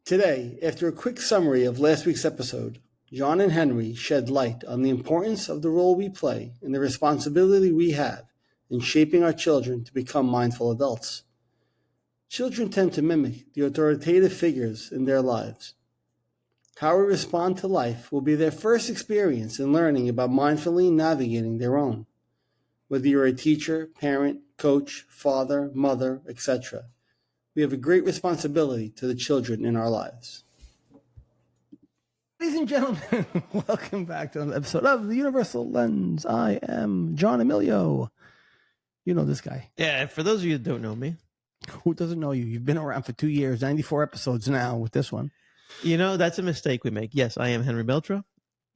Today, after a quick summary of last week's episode, John and Henry shed light on the importance of the role we play and the responsibility we have in shaping our children to become mindful adults. Children tend to mimic the authoritative figures in their lives. How we respond to life will be their first experience in learning about mindfully navigating their own. Whether you're a teacher, parent, coach, father, mother, etc., we have a great responsibility to the children in our lives. Ladies and gentlemen, welcome back to another episode of The Universal Lens. I am John Emilio. You know this guy. Yeah, for those of you that don't know me. Who doesn't know you? You've been around for 2 years, 94 episodes now with this one. You know, that's a mistake we make. Yes, I am Henry Beltra.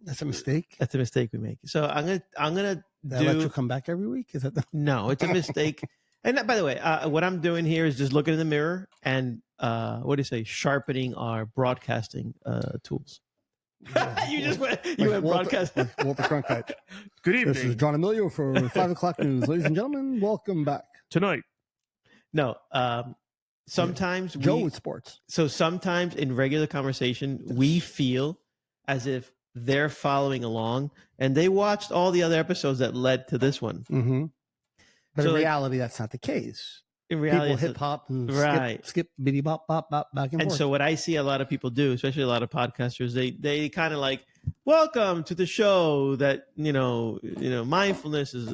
That's a mistake? That's a mistake we make. So I'm gonna let you come back every week? Is that No, it's a mistake. And by the way, what I'm doing here is just looking in the mirror and what do you say? Sharpening our broadcasting tools. You went broadcast. Walter Cronkite. Good evening. This is John Emilio for 5 o'clock news. Ladies and gentlemen, welcome back. Tonight. No, sometimes Joe with sports. So sometimes in regular conversation, we feel as if they're following along and they watched all the other episodes that led to this one. Mm-hmm. But So, in like, reality, that's not the case. In reality, People hip hop and right. skip bitty bop bop bop back and forth. So what I see a lot of people do, especially a lot of podcasters, they kind of like, welcome to the show that mindfulness is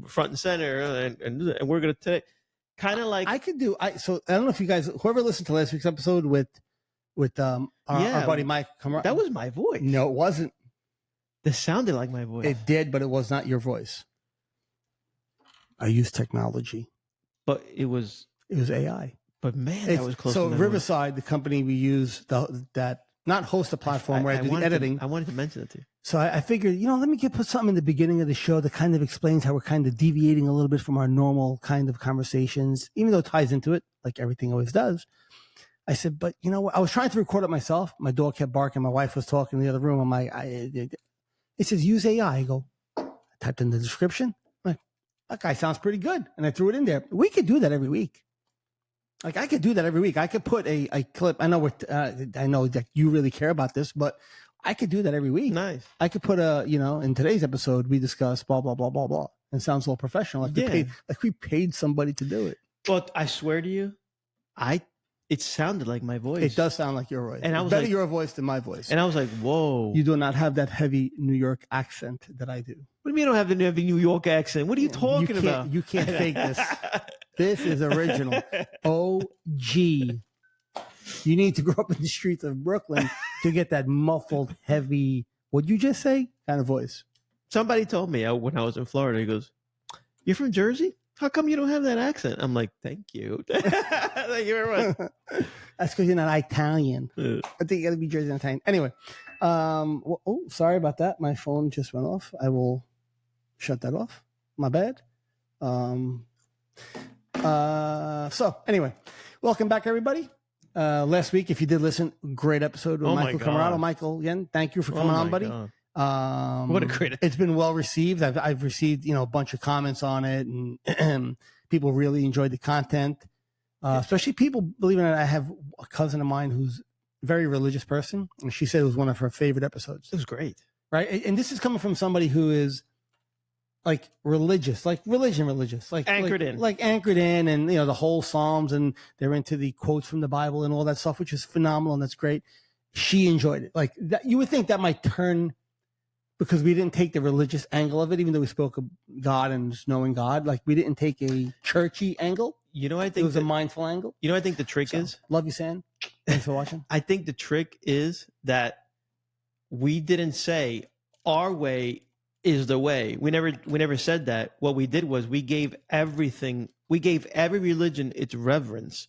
front and center, and we're gonna take kind of like I don't know if you guys, whoever listened to last week's episode with our buddy Mike. That was my voice. No, it wasn't. This sounded like my voice. It did, but it was not your voice. I use technology. But it was AI. But man, that was close. So to Riverside, the company we use, that not host the platform where I do the editing. I wanted to mention it to you. So I figured, let me put something in the beginning of the show that kind of explains how we're kind of deviating a little bit from our normal kind of conversations, even though it ties into it, like everything always does. I said, but you know what? I was trying to record it myself. My dog kept barking. My wife was talking in the other room. I'm like, it says use AI. I go, I typed in the description. That guy sounds pretty good. And I threw it in there. We could do that every week. Like I could do that every week. I could put a clip. I know I know that you really care about this, but I could do that every week. Nice. I could put in today's episode, we discuss blah, blah, blah, blah, blah. And it sounds a little professional. We paid somebody to do it. But I swear to you, it sounded like my voice. It does sound like your voice. And I was better like, your voice than my voice. And I was like, whoa. You do not have that heavy New York accent that I do. What do you mean I don't have the heavy New York accent? What are you talking about? You can't fake this. This is original. OG. You need to grow up in the streets of Brooklyn to get that muffled, heavy, what'd you just say? Kind of voice. Somebody told me when I was in Florida, he goes, you're from Jersey? How come you don't have that accent? I'm like, thank you. Thank you very much. That's because you're not Italian. I think you got to be Jersey and Italian. Anyway, sorry about that. My phone just went off. I will shut that off. My bad. So anyway, welcome back, everybody. Last week, if you did listen, great episode with Michael Camarado. Michael, again, thank you for coming on, buddy. God. What a great! It's been well received. I've received a bunch of comments on it, and people really enjoyed the content. Especially people, believe it or not, I have a cousin of mine who's a very religious person, and she said it was one of her favorite episodes. It was great, right? And this is coming from somebody who is like religious, like religious, like anchored in, and the whole Psalms, and they're into the quotes from the Bible and all that stuff, which is phenomenal, and that's great. She enjoyed it. Like that, you would think that might turn. Because we didn't take the religious angle of it, even though we spoke of God and just knowing God. Like, we didn't take a churchy angle. I think it was a mindful angle. I think the trick is... Love you, San. Thanks for watching. I think the trick is that we didn't say our way is the way. We never said that. What we did was we gave every religion its reverence.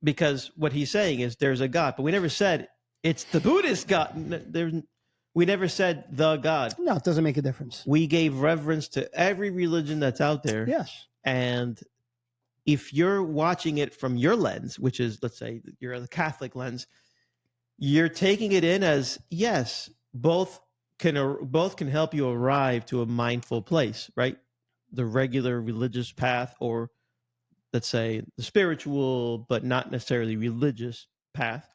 Because what he's saying is there's a God. But we never said it's the Buddhist God. We never said the God. No, it doesn't make a difference. We gave reverence to every religion that's out there. Yes. And if you're watching it from your lens, which is, let's say, you're the Catholic lens, you're taking it in as, yes, both can help you arrive to a mindful place, right? The regular religious path, or let's say the spiritual, but not necessarily religious path,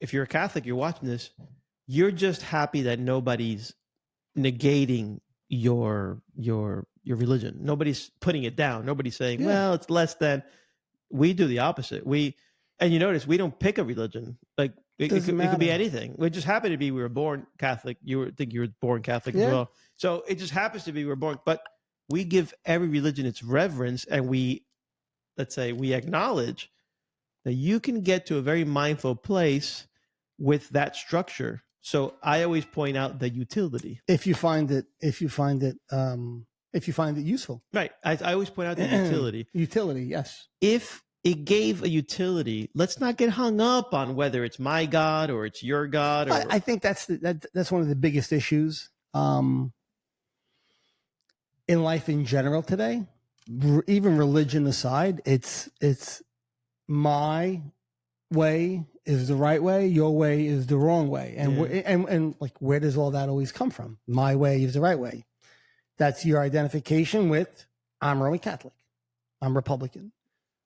if you're a Catholic, you're watching this, you're just happy that nobody's negating your religion. Nobody's putting it down. Nobody's saying, well, it's less than. We do the opposite. And you notice we don't pick a religion. Like it could be anything. We just happen to be we were born Catholic. Think you were born Catholic as well. So it just happens to be we're born, but we give every religion its reverence, and let's say we acknowledge that you can get to a very mindful place with that structure. So I always point out the utility. If you find it useful. Right. I always point out the utility. Utility, yes. If it gave a utility, let's not get hung up on whether it's my God or it's your God. Or... I think that's one of the biggest issues in life in general today. Even religion aside, it's my way is the right way, your way is the wrong way, and like, where does all that always come from? My way is the right way. That's your identification with, I'm Roman Catholic, I'm Republican,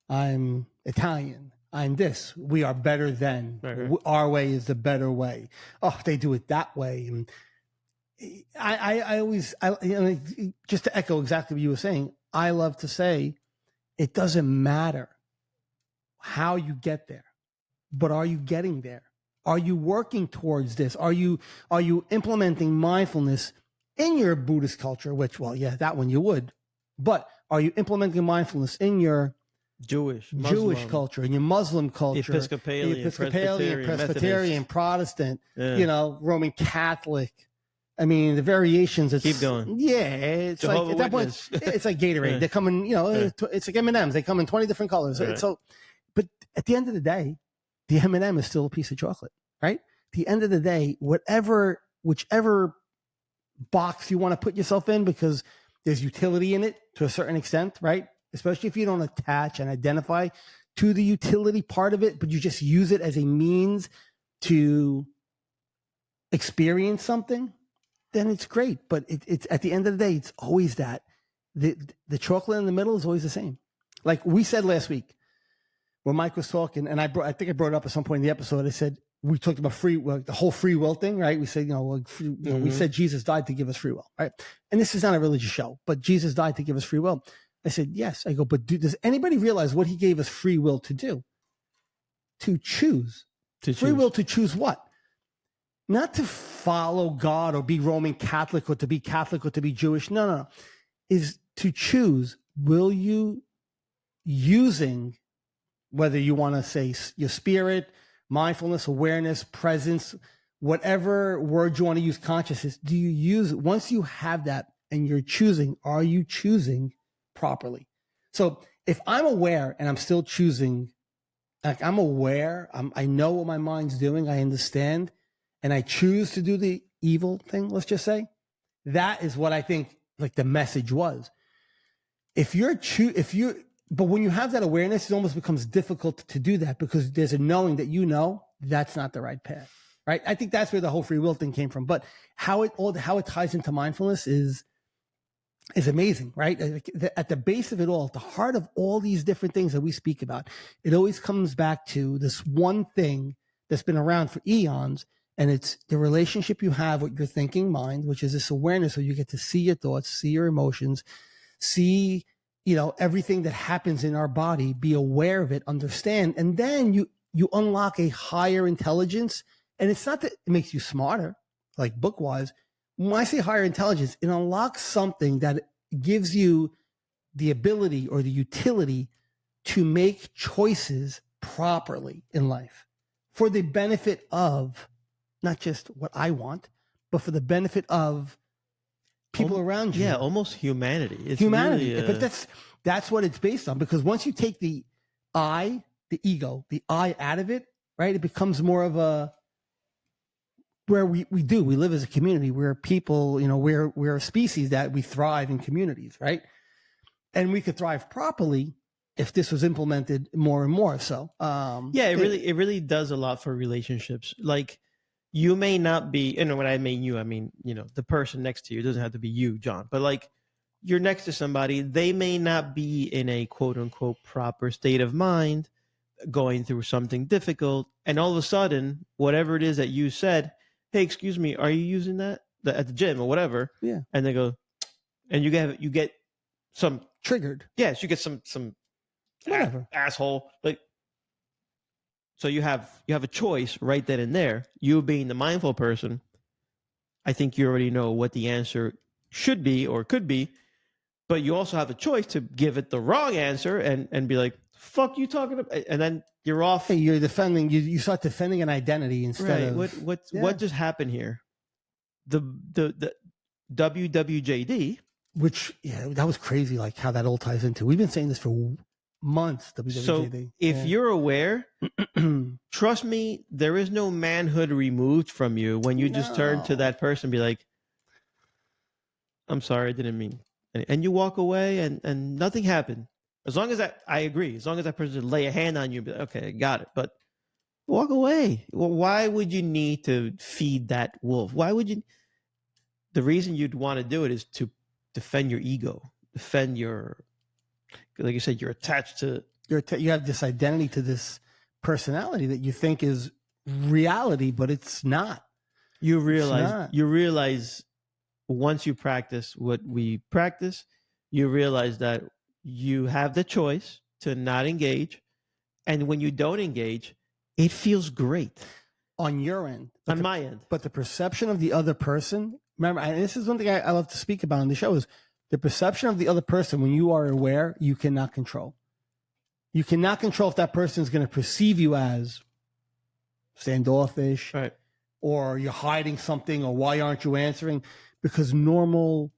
I'm Italian, I'm this. We are better than. Right. Our way is the better way. Oh, they do it that way. And I always, just to echo exactly what you were saying, I love to say, it doesn't matter how you get there, but are you getting there? Are you working towards this? Are you implementing mindfulness in your Buddhist culture? Which, well, yeah, that one you would. But are you implementing mindfulness in your Jewish culture, in your Muslim culture, Episcopalian, Presbyterian, Protestant, Roman Catholic? I mean, the variations. Keep going. Yeah, it's Jehovah like at that point, it's like Gatorade. Yeah. They come in, it's like M&Ms. They come in 20 different colors. Right. So, but at the end of the day, the M&M is still a piece of chocolate, right? At the end of the day, whichever box you want to put yourself in, because there's utility in it to a certain extent, right? Especially if you don't attach and identify to the utility part of it, but you just use it as a means to experience something, then it's great. But it's at the end of the day, it's always that. The chocolate in the middle is always the same. Like we said last week, when Mike was talking, and I think I brought it up at some point in the episode, I said, we talked about the whole free will thing, right? We said, we said Jesus died to give us free will, right? And this is not a religious show, but Jesus died to give us free will. I said, yes. I go, but does anybody realize what he gave us free will to do? To choose. Free will to choose what? Not to follow God or be Roman Catholic or to be Catholic or to be Jewish. No. Is to choose, will you, using, whether you want to say your spirit, mindfulness, awareness, presence, whatever word you want to use, consciousness, do you use it? Once you have that and you're choosing, are you choosing properly? So if I'm aware and I'm still choosing, like I'm aware, I know what my mind's doing, I understand, and I choose to do the evil thing, let's just say, that is what I think like the message was. But when you have that awareness, it almost becomes difficult to do that because there's a knowing that that's not the right path, right? I think that's where the whole free will thing came from. But how it ties into mindfulness is amazing, right? At the base of it all, at the heart of all these different things that we speak about, it always comes back to this one thing that's been around for eons, and it's the relationship you have with your thinking mind, which is this awareness so you get to see your thoughts, see your emotions, see everything that happens in our body, be aware of it, understand, and then you unlock a higher intelligence. And it's not that it makes you smarter, like book-wise. When I say higher intelligence, it unlocks something that gives you the ability or the utility to make choices properly in life for the benefit of not just what I want, but for the benefit of people around you. Yeah, almost humanity. It's humanity. Really, but that's what it's based on, because once you take the I, the ego, the I out of it, right, it becomes more of a where we live as a community. We're people, we're a species that we thrive in communities, right? And we could thrive properly if this was implemented more and more. So it really does a lot for relationships. Like, you may not be, and when I mean you, I mean, the person next to you. It doesn't have to be you, John, but like you're next to somebody, they may not be in a quote unquote proper state of mind. going through something difficult, and all of a sudden, whatever it is that you said, hey, excuse me, are you using that at the gym or whatever? Yeah. And they go, and you get some Triggered. yes, you get some Whatever. asshole like. So you have a choice right then and there. You being the mindful person, I think you already know what the answer should be or could be, but you also have a choice to give it the wrong answer and be like, "Fuck you talking about," and then you're off. Hey, you're defending. You start defending an identity instead Right. of What just happened here? The WWJD, which that was crazy. Like how that all ties into. We've been saying this for months. WWJD. So if you're aware, trust me, there is no manhood removed from you when you just turn to that person and be like, I'm sorry, I didn't mean. And you walk away and nothing happened. As long as I agree, as long as that person lay a hand on you, be like, okay, I got it. But walk away. Well, why would you need to feed that wolf? Why would you? The reason you'd want to do it is to defend your ego, defend your, like you said, you're attached to. You have this identity to this personality that you think is reality, but it's not. You realize once you practice what we practice, you realize that you have the choice to not engage. And when you don't engage, it feels great. On your end. On my end. But the perception of the other person, remember, and this is one thing I love to speak about on the show, is the perception of the other person when you are aware, you cannot control. You cannot control if that person is going to perceive you as standoffish, right, or you're hiding something, or why aren't you answering? Because normal,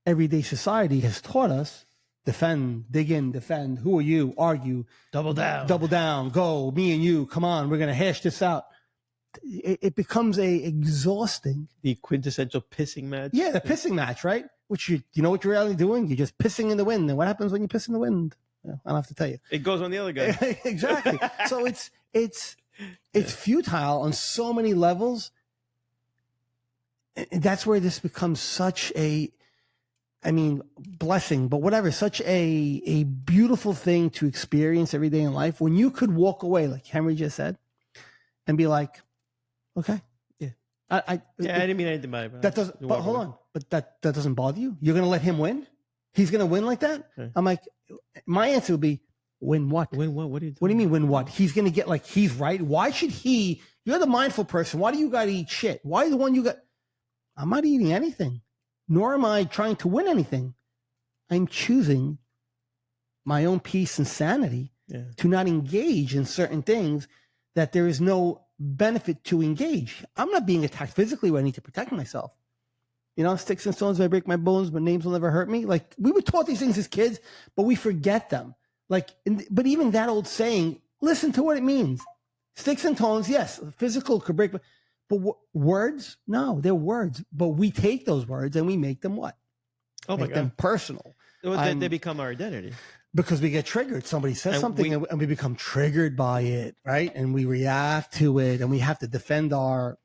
everyday society has taught us defend, dig in, defend. Who are you? Argue. Double down. Go. Me and you. Come on. We're going to hash this out. It becomes exhausting. The quintessential pissing match. Yeah, the pissing match, right? Which you know what you're really doing? You're just pissing in the wind. And what happens when you piss in the wind? I don't have to tell you. It goes on the other guy. Exactly. So it's futile on so many levels. And that's where this becomes such a, blessing, but whatever, such a beautiful thing to experience every day in life when you could walk away, like Henry just said, and be like, okay. Yeah. I didn't mean anything by it. That doesn't, but hold on. But that doesn't bother you? You're going to let him win? He's going to win like that? Okay. I'm like, my answer would be, win what? Win what? What do you mean win what? He's going to get like, he's right. Why should he, you're the mindful person. Why do you got to eat shit? Why are the one you got? I'm not eating anything, nor am I trying to win anything. I'm choosing my own peace and sanity to not engage in certain things that there is no benefit to engage. I'm not being attacked physically where I need to protect myself. Sticks and stones may break my bones, but names will never hurt me. Like, we were taught these things as kids, but we forget them. Like, but even that old saying, listen to what it means. Sticks and stones, yes, physical could break, but words, no, they're words. But we take those words and we make them what? Make them personal. Well, they become our identity. Because we get triggered. Somebody says something and we become triggered by it, right? And we react to it, and we have to defend our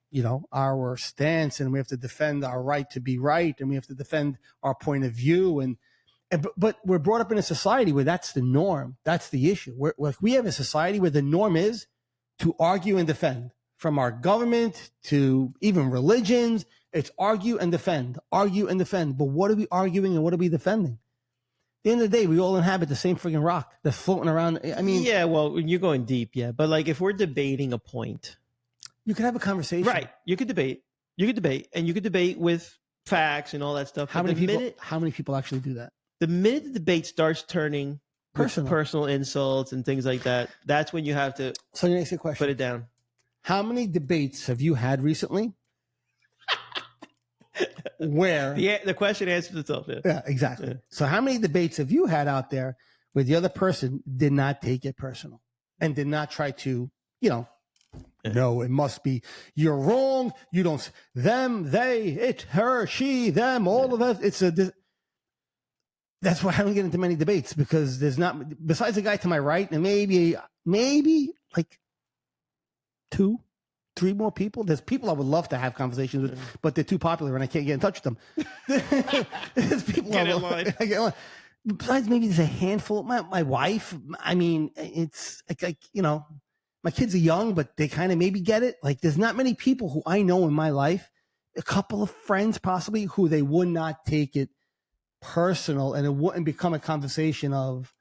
stance, and we have to defend our right to be right, and we have to defend our point of view. But we're brought up in a society where that's the norm. That's the issue. We have a society where the norm is to argue and defend. From our government to even religions, it's argue and defend, argue and defend. But what are we arguing and what are we defending? At the end of the day, we all inhabit the same freaking rock that's floating around. Yeah, well, you're going deep, yeah. But like, if we're debating a point, you could have a conversation, right? You could debate, and you could debate with facts and all that stuff. How many people actually do that? The minute the debate starts turning personal insults and things like that, that's when you have to. So let me ask you a question. Put it down. How many debates have you had recently? Where the question answers itself. Yeah, exactly. Yeah. So how many debates have you had out there where the other person did not take it personal and did not try to, no, it must be, you're wrong. You don't, them, they, it, her, she, them, all of that. That's why I don't get into many debates, because there's not, besides the guy to my right, and maybe like 2, 3 more people. There's people I would love to have conversations with, but they're too popular and I can't get in touch with them. There's people get in line. besides maybe there's a handful. My wife. I mean, it's like my kids are young, but they kind of maybe get it. Like, there's not many people who I know in my life. A couple of friends possibly who they would not take it personal, and it wouldn't become a conversation of,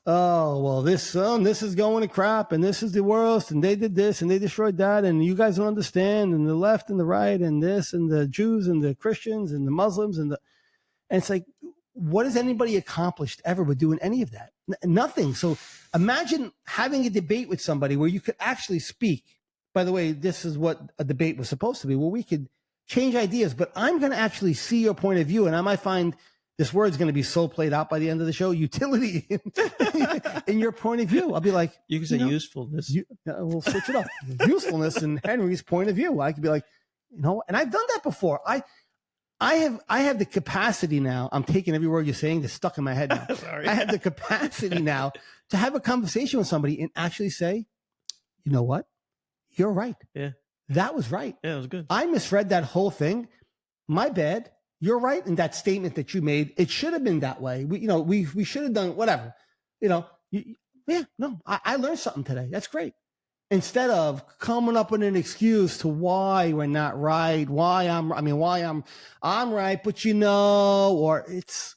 oh, well, this is going to crap, and this is the worst, and they did this, and they destroyed that, and you guys don't understand, and the left and the right, and this, and the Jews, and the Christians, and the Muslims, and it's like, what has anybody accomplished ever with doing any of that? Nothing. So imagine having a debate with somebody where you could actually speak. By the way, this is what a debate was supposed to be, where we could change ideas, but I'm going to actually see your point of view, and I might find this word's going to be so played out by the end of the show, utility in your point of view. I'll be like, you can say usefulness. We'll switch it up. Usefulness in Henry's point of view. I could be like, and I've done that before. I have the capacity now. I'm taking every word you're saying that's stuck in my head now. Sorry. I have the capacity now to have a conversation with somebody and actually say, you know what? You're right. Yeah. That was right. Yeah, it was good. I misread that whole thing. My bad. You're right in that statement that you made. It should have been that way. We should have done whatever. I learned something today. That's great. Instead of coming up with an excuse to why we're not right, why I'm right, but or it's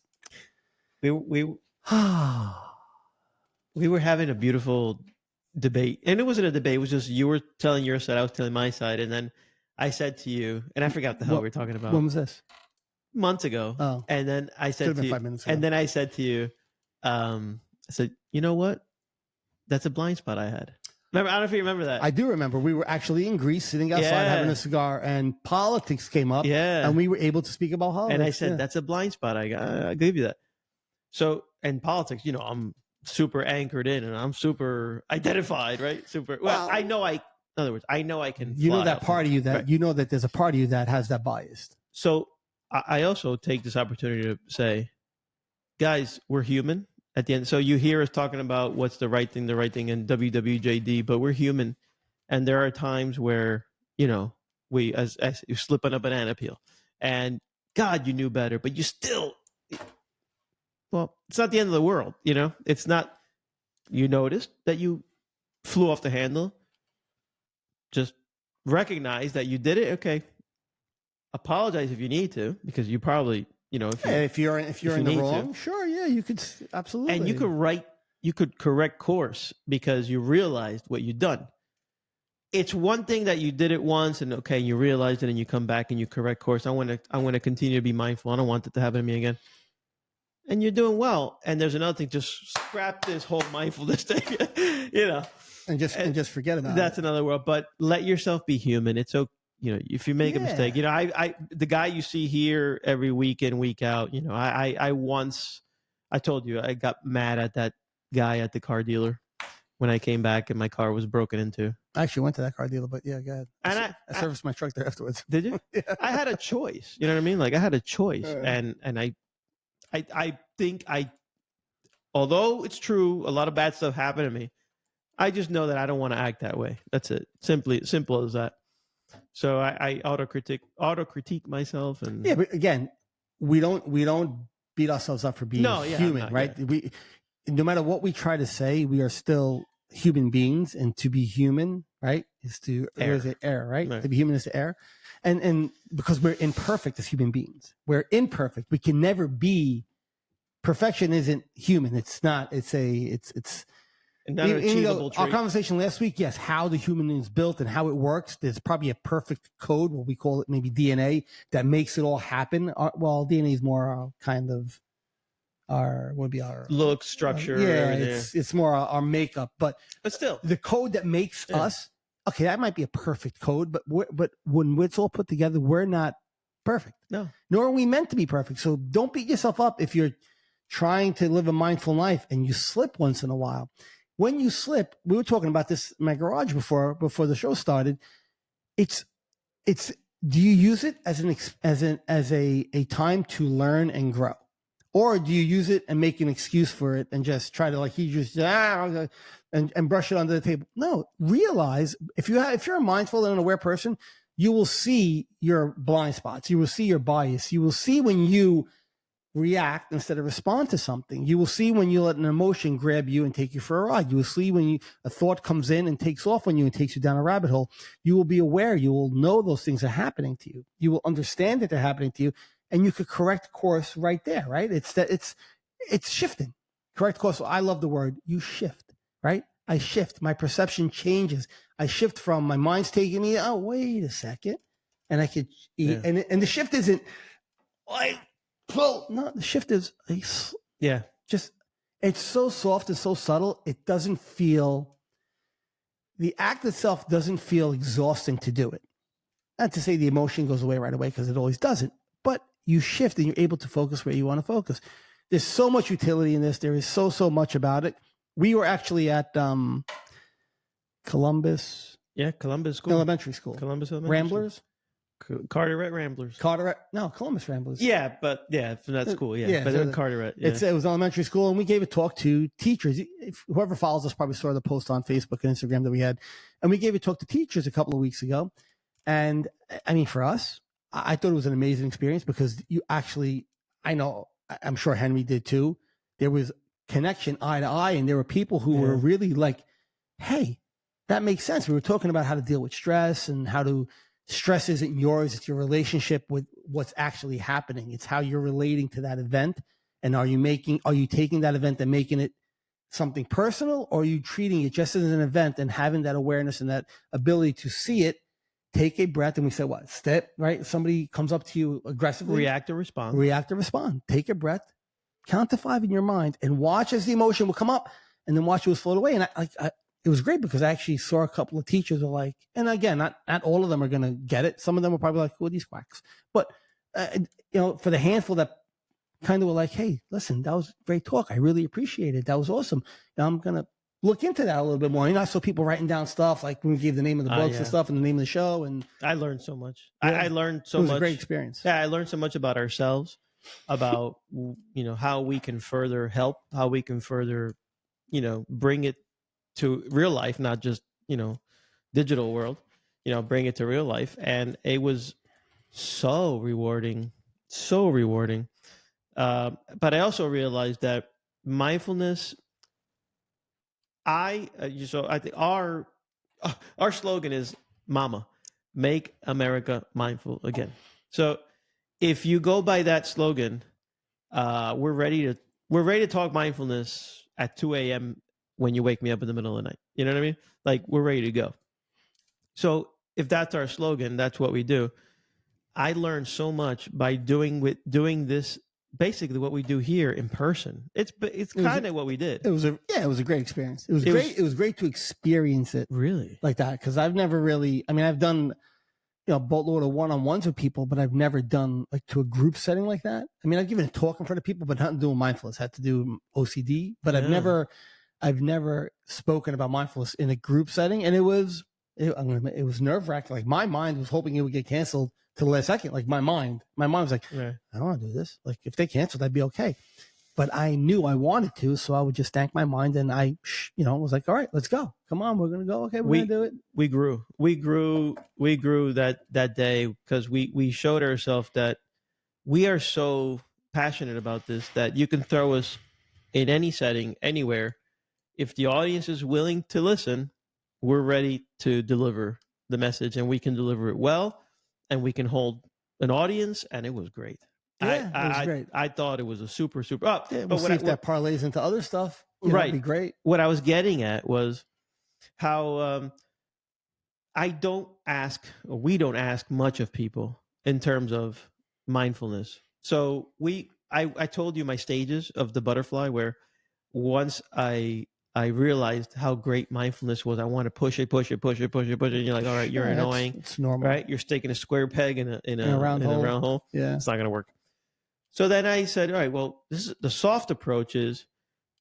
we were having a beautiful debate, and it wasn't a debate. It was just you were telling your side, I was telling my side, and then I said to you, and I forgot the hell we were talking about. When was this? Months ago. Oh. And then I said to you, 5 minutes ago. and then I said to you, I said, you know what? That's a blind spot I had. Remember? I don't know if you remember that. I do remember. We were actually in Greece, sitting outside having a cigar, and politics came up. Yeah. And we were able to speak about politics. And I said, that's a blind spot. I gave you that. So, and politics, I'm super anchored in, and I'm super identified, right? Super. Well, I know in other words, I know I can. You know that part of you that right. you know that there's a part of you that has that bias. So I also take this opportunity to say, guys, we're human at the end. So you hear us talking about what's the right thing in WWJD, but we're human. And there are times where, we, as you slip on a banana peel, and God, you knew better, but you still, it's not the end of the world. It's not, you noticed that you flew off the handle. Just recognize that you did it. Okay. Apologize if you need to, because you probably, if you're in the wrong, sure, yeah, you could absolutely, and you could correct course because you realized what you'd done. It's one thing that you did it once and you realized it and you come back and you correct course. I want to continue to be mindful. I don't want it to happen to me again. And you're doing well. And there's another thing, just scrap this whole mindfulness thing, and just forget about it. That's another world. But let yourself be human. It's okay. If you make a mistake, I the guy you see here every week in, week out, I told you, I got mad at that guy at the car dealer when I came back and my car was broken into. I actually went to that car dealer, but yeah, go ahead. And I serviced my truck there afterwards. Did you? Yeah. I had a choice. You know what I mean? Like I had a choice, and I think although it's true, a lot of bad stuff happened to me. I just know that I don't want to act that way. That's it. Simple as that. So I auto-critique myself, and but again, we don't beat ourselves up for being human, right? Yeah. No matter what we try to say, we are still human beings, and to be human, right, is to err, right? To be human is to err, and because we're imperfect as human beings, we're imperfect. We can never be. Perfection isn't human. It's not. It's not an achievable trait. Our conversation last week, yes, how the human is built and how it works. There's probably a perfect code, what we call it, maybe DNA, that makes it all happen. DNA is more kind of our look, structure. It's more our makeup, but still, the code that makes us. Okay, that might be a perfect code, but when it's all put together, we're not perfect. No, nor are we meant to be perfect. So don't beat yourself up if you're trying to live a mindful life and you slip once in a while. When you slip, we were talking about this in my garage before the show started. It's. Do you use it as a time to learn and grow, or do you use it and make an excuse for it and just try to and brush it under the table? No, realize if you're a mindful and an aware person, you will see your blind spots. You will see your bias. You will see when you react instead of respond to something. You will see when you let an emotion grab you and take you for a ride. You will see when a thought comes in and takes off on you and takes you down a rabbit hole. You will be aware. You will know those things are happening to you. You will understand that they're happening to you, and you could correct course right there, right? It's shifting. Correct course. So I love the word you shift, right? I shift. My perception changes. I shift from my mind's taking me, oh, wait a second. And I could, and the shift isn't like, no, the shift is just, it's so soft and so subtle. It doesn't feel, the act itself doesn't feel exhausting to do it. Not to say the emotion goes away right away, because it always doesn't, but you shift and you're able to focus where you want to focus. There's so much utility in this. There is so much about it. We were actually at Columbus. Yeah, Columbus School. Elementary School. Columbus Elementary Ramblers. School. Carteret Ramblers. Columbus Ramblers. Yeah, but from that school, but so in Carteret. Yeah. It was elementary school, and we gave a talk to teachers. Whoever follows us probably saw the post on Facebook and Instagram that we had, and we gave a talk to teachers a couple of weeks ago. And I mean, for us, I thought it was an amazing experience, because you actually, I'm sure Henry did too. There was connection eye to eye, and there were people who were really like, hey, that makes sense. We were talking about how to deal with stress, and how to, stress isn't yours. It's your relationship with what's actually happening. It's how you're relating to that event. And are you taking that event and making it something personal, or are you treating it just as an event and having that awareness and that ability to see it, take a breath? And we said, what? Step, right? Somebody comes up to you aggressively. React or respond. Take a breath, count to 5 in your mind, and watch as the emotion will come up, and then watch it float away. And it was great, because I actually saw a couple of teachers were like, and again, not all of them are going to get it. Some of them were probably like, who are these quacks? But, for the handful that kind of were like, hey, listen, that was great talk. I really appreciate it. That was awesome. I'm going to look into that a little bit more. I saw people writing down stuff, like when we gave the name of the books and stuff, and the name of the show. And I learned so much. Yeah. I learned so much. It was a great experience. Yeah, I learned so much about ourselves, about, how we can further help, how we can further, bring it to real life, not just, digital world, bring it to real life. And it was so rewarding. But I also realized that mindfulness, I think our slogan is "Mama, make America mindful again." So if you go by that slogan, we're ready to talk mindfulness at 2 a.m. when you wake me up in the middle of the night. You know what I mean? Like, we're ready to go. So if that's our slogan, that's what we do. I learned so much by doing this, basically what we do here in person. It's kind of what we did. It was a great experience. It was great to experience it really like that, because I've never really, I've done, a boatload of one-on-ones with people, but I've never done like to a group setting like that. I've given a talk in front of people, but nothing to do with mindfulness. I had to do OCD, but I've never spoken about mindfulness in a group setting, and it was nerve-wracking. Like, my mind was hoping it would get canceled to the last second. Like, my mind was like, I don't want to do this. Like, if they canceled, I'd be okay. But I knew I wanted to, so I would just thank my mind, and I, was like, all right, let's go. Come on, we're gonna go. Okay, we're gonna do it. We grew that day, because we showed ourselves that we are so passionate about this that you can throw us in any setting, anywhere. If the audience is willing to listen, we're ready to deliver the message, and we can deliver it well, and we can hold an audience. And it was great. Yeah, it was great. I thought it was a super. We'll see if that parlays into other stuff. Right. That'd be great. What I was getting at was how we don't ask much of people in terms of mindfulness. So I told you my stages of the butterfly, where once I realized how great mindfulness was, I want to push it. And you're like, all right, you're annoying. It's normal, right? You're sticking a square peg in a round hole. Yeah, it's not going to work. So then I said, all right, well, this is the soft approach: is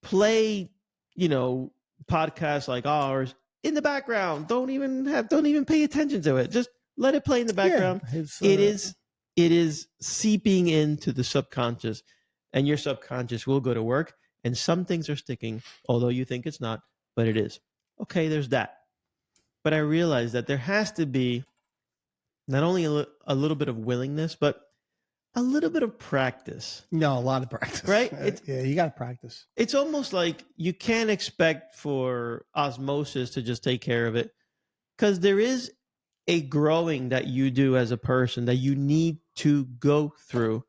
play, podcasts like ours in the background. Don't even pay attention to it. Just let it play in the background. Yeah, it is seeping into the subconscious, and your subconscious will go to work. And some things are sticking, although you think it's not, but it is. Okay, there's that. But I realized that there has to be not only a little bit of willingness, but a little bit of practice. No, a lot of practice. Right? Yeah, you got to practice. It's almost like you can't expect for osmosis to just take care of it, because there is a growing that you do as a person that you need to go through,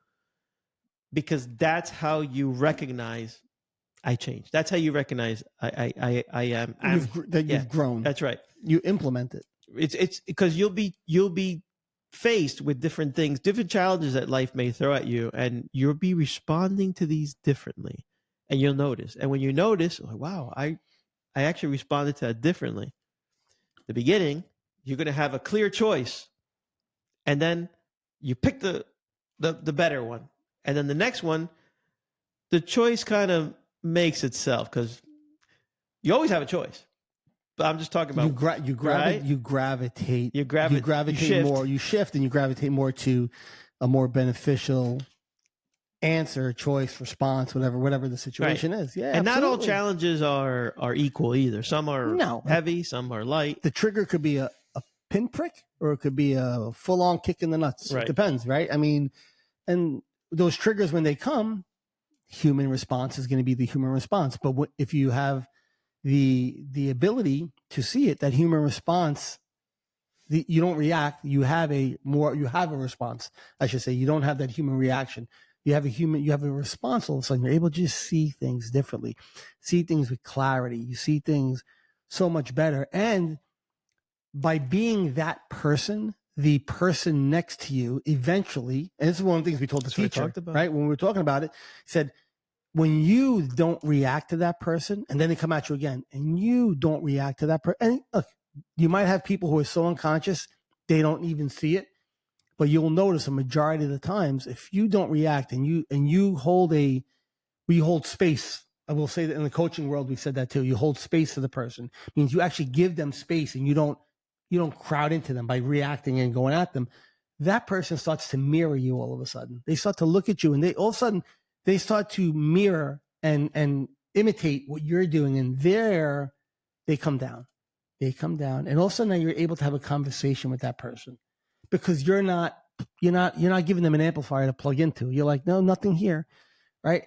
because that's how you recognize I changed. That's how you recognize I am. You've grown. That's right. You implement it. It's because you'll be faced with different things, different challenges that life may throw at you, and you'll be responding to these differently, and you'll notice. And when you notice, like, wow, I actually responded to that differently. The beginning, you're going to have a clear choice, and then you pick the better one, and then the next one, the choice kind of makes itself, because you always have a choice. But I'm just talking about you gravitate more. You shift and you gravitate more to a more beneficial answer, choice, response, whatever the situation is. Yeah, and absolutely. not all challenges are equal either. Some are heavy, some are light. The trigger could be a pinprick, or it could be a full-on kick in the nuts. Right. It depends, right? I mean, and those triggers, when they come, human response is going to be the human response. But if you have the ability to see it, that human response, you don't react. You have a response. I should say, you don't have that human reaction. You have a response. All of a sudden, you're able to just see things differently, see things with clarity. You see things so much better. And by being that person, the person next to you eventually, and this is one of the things we told the teacher, right? When we were talking about it, said, when you don't react to that person, and then they come at you again, and you don't react to that person, and look, you might have people who are so unconscious, they don't even see it, but you'll notice a majority of the times, if you don't react and you we hold space. I will say that in the coaching world, we've said that too. You hold space for the person. It means you actually give them space, and you don't crowd into them by reacting and going at them. That person starts to mirror you all of a sudden. They start to look at you, and they all of a sudden, they start to mirror and imitate what you're doing, and they come down. And all of a sudden now you're able to have a conversation with that person, because you're not giving them an amplifier to plug into. You're like, no, nothing here, right?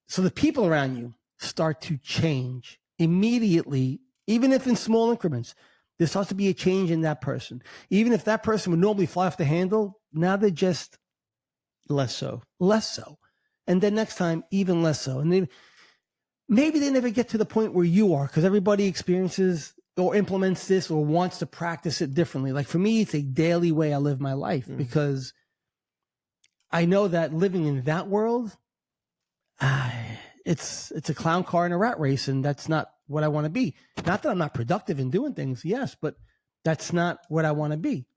So the people around you start to change immediately, even if in small increments. There starts to be a change in that person. Even if that person would normally fly off the handle, now they're just less so. And then next time, even less so. And maybe they never get to the point where you are, because everybody experiences or implements this or wants to practice it differently. Like for me, it's a daily way I live my life, because I know that living in that world, it's a clown car in a rat race, and that's not what I want to be. Not that I'm not productive in doing things, yes, but that's not what I want to be.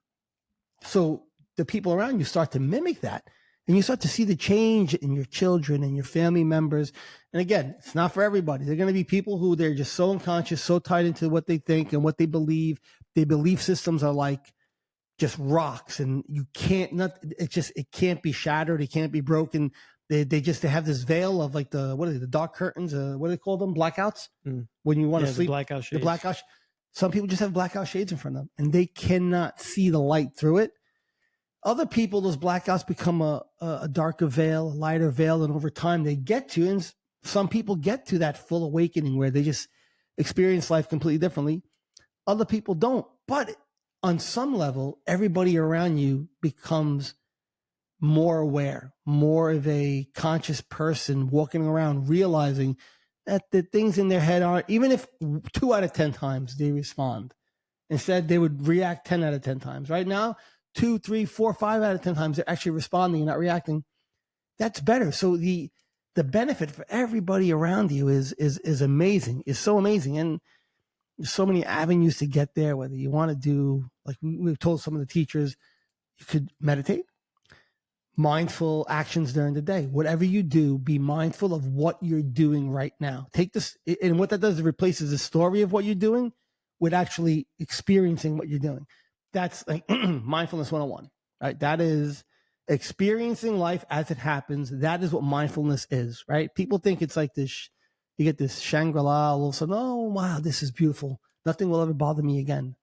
So the people around you start to mimic that. And you start to see the change in your children and your family members. And again, it's not for everybody. There are going to be people who they're just so unconscious, so tied into what they think and what they believe. Their belief systems are like just rocks, and you can't it can't be shattered. It can't be broken. They have this veil of like the dark curtains. What do they call them? Blackouts. When you want to sleep. Blackout shades. The blackout. Some people just have blackout shades in front of them, and they cannot see the light through it. Other people, those blackouts become a darker veil, a lighter veil, and over time they get to, and some people get to that full awakening where they just experience life completely differently. Other people don't. But on some level, everybody around you becomes more aware, more of a conscious person walking around, realizing that the things in their head aren't, even if 2 out of 10 times they respond, instead they would react 10 out of 10 times. Right now, 2, 3, 4, 5 out of 10 times they're actually responding and not reacting. That's better. So the benefit for everybody around you is amazing. Is so amazing. And there's so many avenues to get there, whether you want to do, like we've told some of the teachers, you could meditate, mindful actions during the day. Whatever you do, be mindful of what you're doing right now. Take this, and what that does, it replaces the story of what you're doing with actually experiencing what you're doing. That's like mindfulness 101, right? That is experiencing life as it happens. That is what mindfulness is, right? People think it's like this, you get this Shangri-La, all of a sudden, oh, wow, this is beautiful. Nothing will ever bother me again.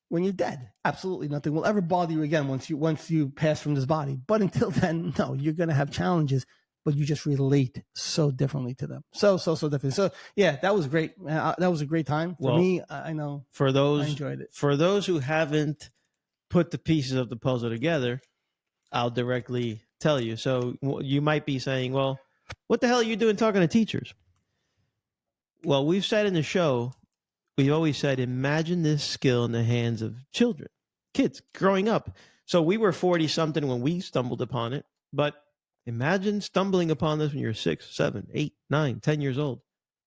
when you're dead. Absolutely nothing will ever bother you again once you pass from this body. But until then, no, you're going to have challenges, but you just relate so differently to them. So different. So yeah, that was great. That was a great time for me. I know for those, I enjoyed it. For those who haven't put the pieces of the puzzle together, I'll directly tell you. So you might be saying, well, what the hell are you doing talking to teachers? Well, we've said in the show, we've always said, imagine this skill in the hands of children, kids growing up. So we were 40 something when we stumbled upon it, but imagine stumbling upon this when you're 6, 7, 8, 9, 10 years old.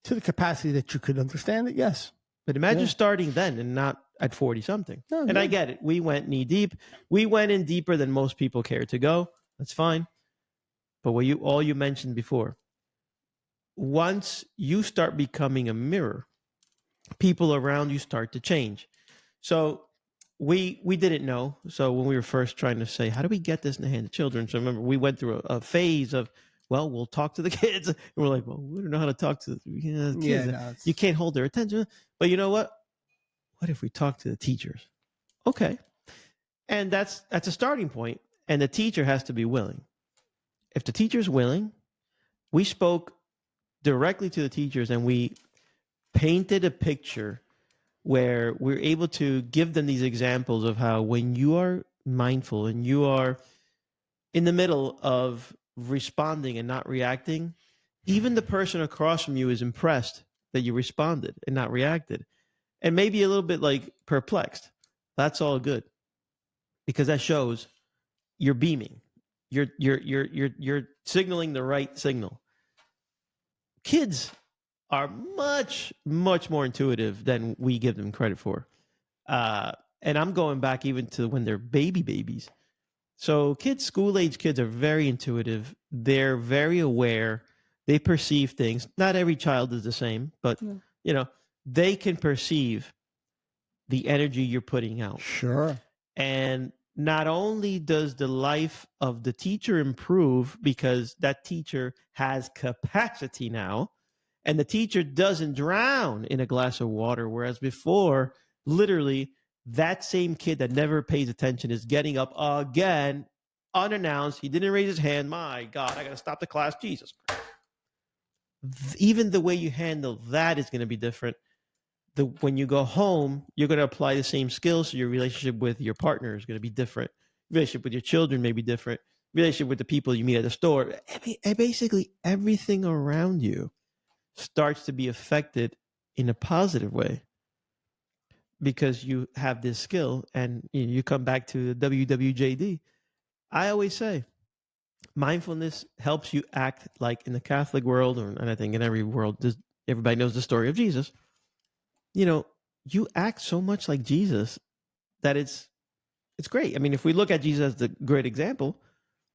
To the capacity that you could understand it, yes. But imagine starting then and not at 40 something. No, and I get it. We went knee deep. We went in deeper than most people care to go. That's fine. But all you mentioned before, once you start becoming a mirror, people around you start to change. So we didn't know. So when we were first trying to say, how do we get this in the hands of children? So remember, we went through a phase of, well, we'll talk to the kids. And we're like, well, we don't know how to talk to the kids. Yeah, you can't hold their attention. But you know what? What if we talk to the teachers? Okay. And that's a starting point. And the teacher has to be willing. If the teacher's willing, we spoke directly to the teachers and we painted a picture where we're able to give them these examples of how when you are mindful and you are in the middle of responding and not reacting, even the person across from you is impressed that you responded and not reacted, and maybe a little bit like perplexed. That's all good, because that shows you're beaming. You're signaling the right signal. Kids are much more intuitive than we give them credit for. And I'm going back even to when they're babies. So school age kids are very intuitive. They're very aware. They perceive things. Not every child is the same, but they can perceive the energy you're putting out. Sure. And not only does the life of the teacher improve because that teacher has capacity now, and the teacher doesn't drown in a glass of water, whereas before, literally, that same kid that never pays attention is getting up again, unannounced. He didn't raise his hand. My God, I got to stop the class. Jesus. Even the way you handle that is going to be different. When you go home, you're going to apply the same skills. So your relationship with your partner is going to be different. Relationship with your children may be different. Relationship with the people you meet at the store. Basically, everything around you starts to be affected in a positive way because you have this skill. And you come back to the WWJD. I always say mindfulness helps you act like in the Catholic world, and I think in every world, everybody knows the story of Jesus. You act so much like Jesus that it's great. I mean, if we look at Jesus as the great example,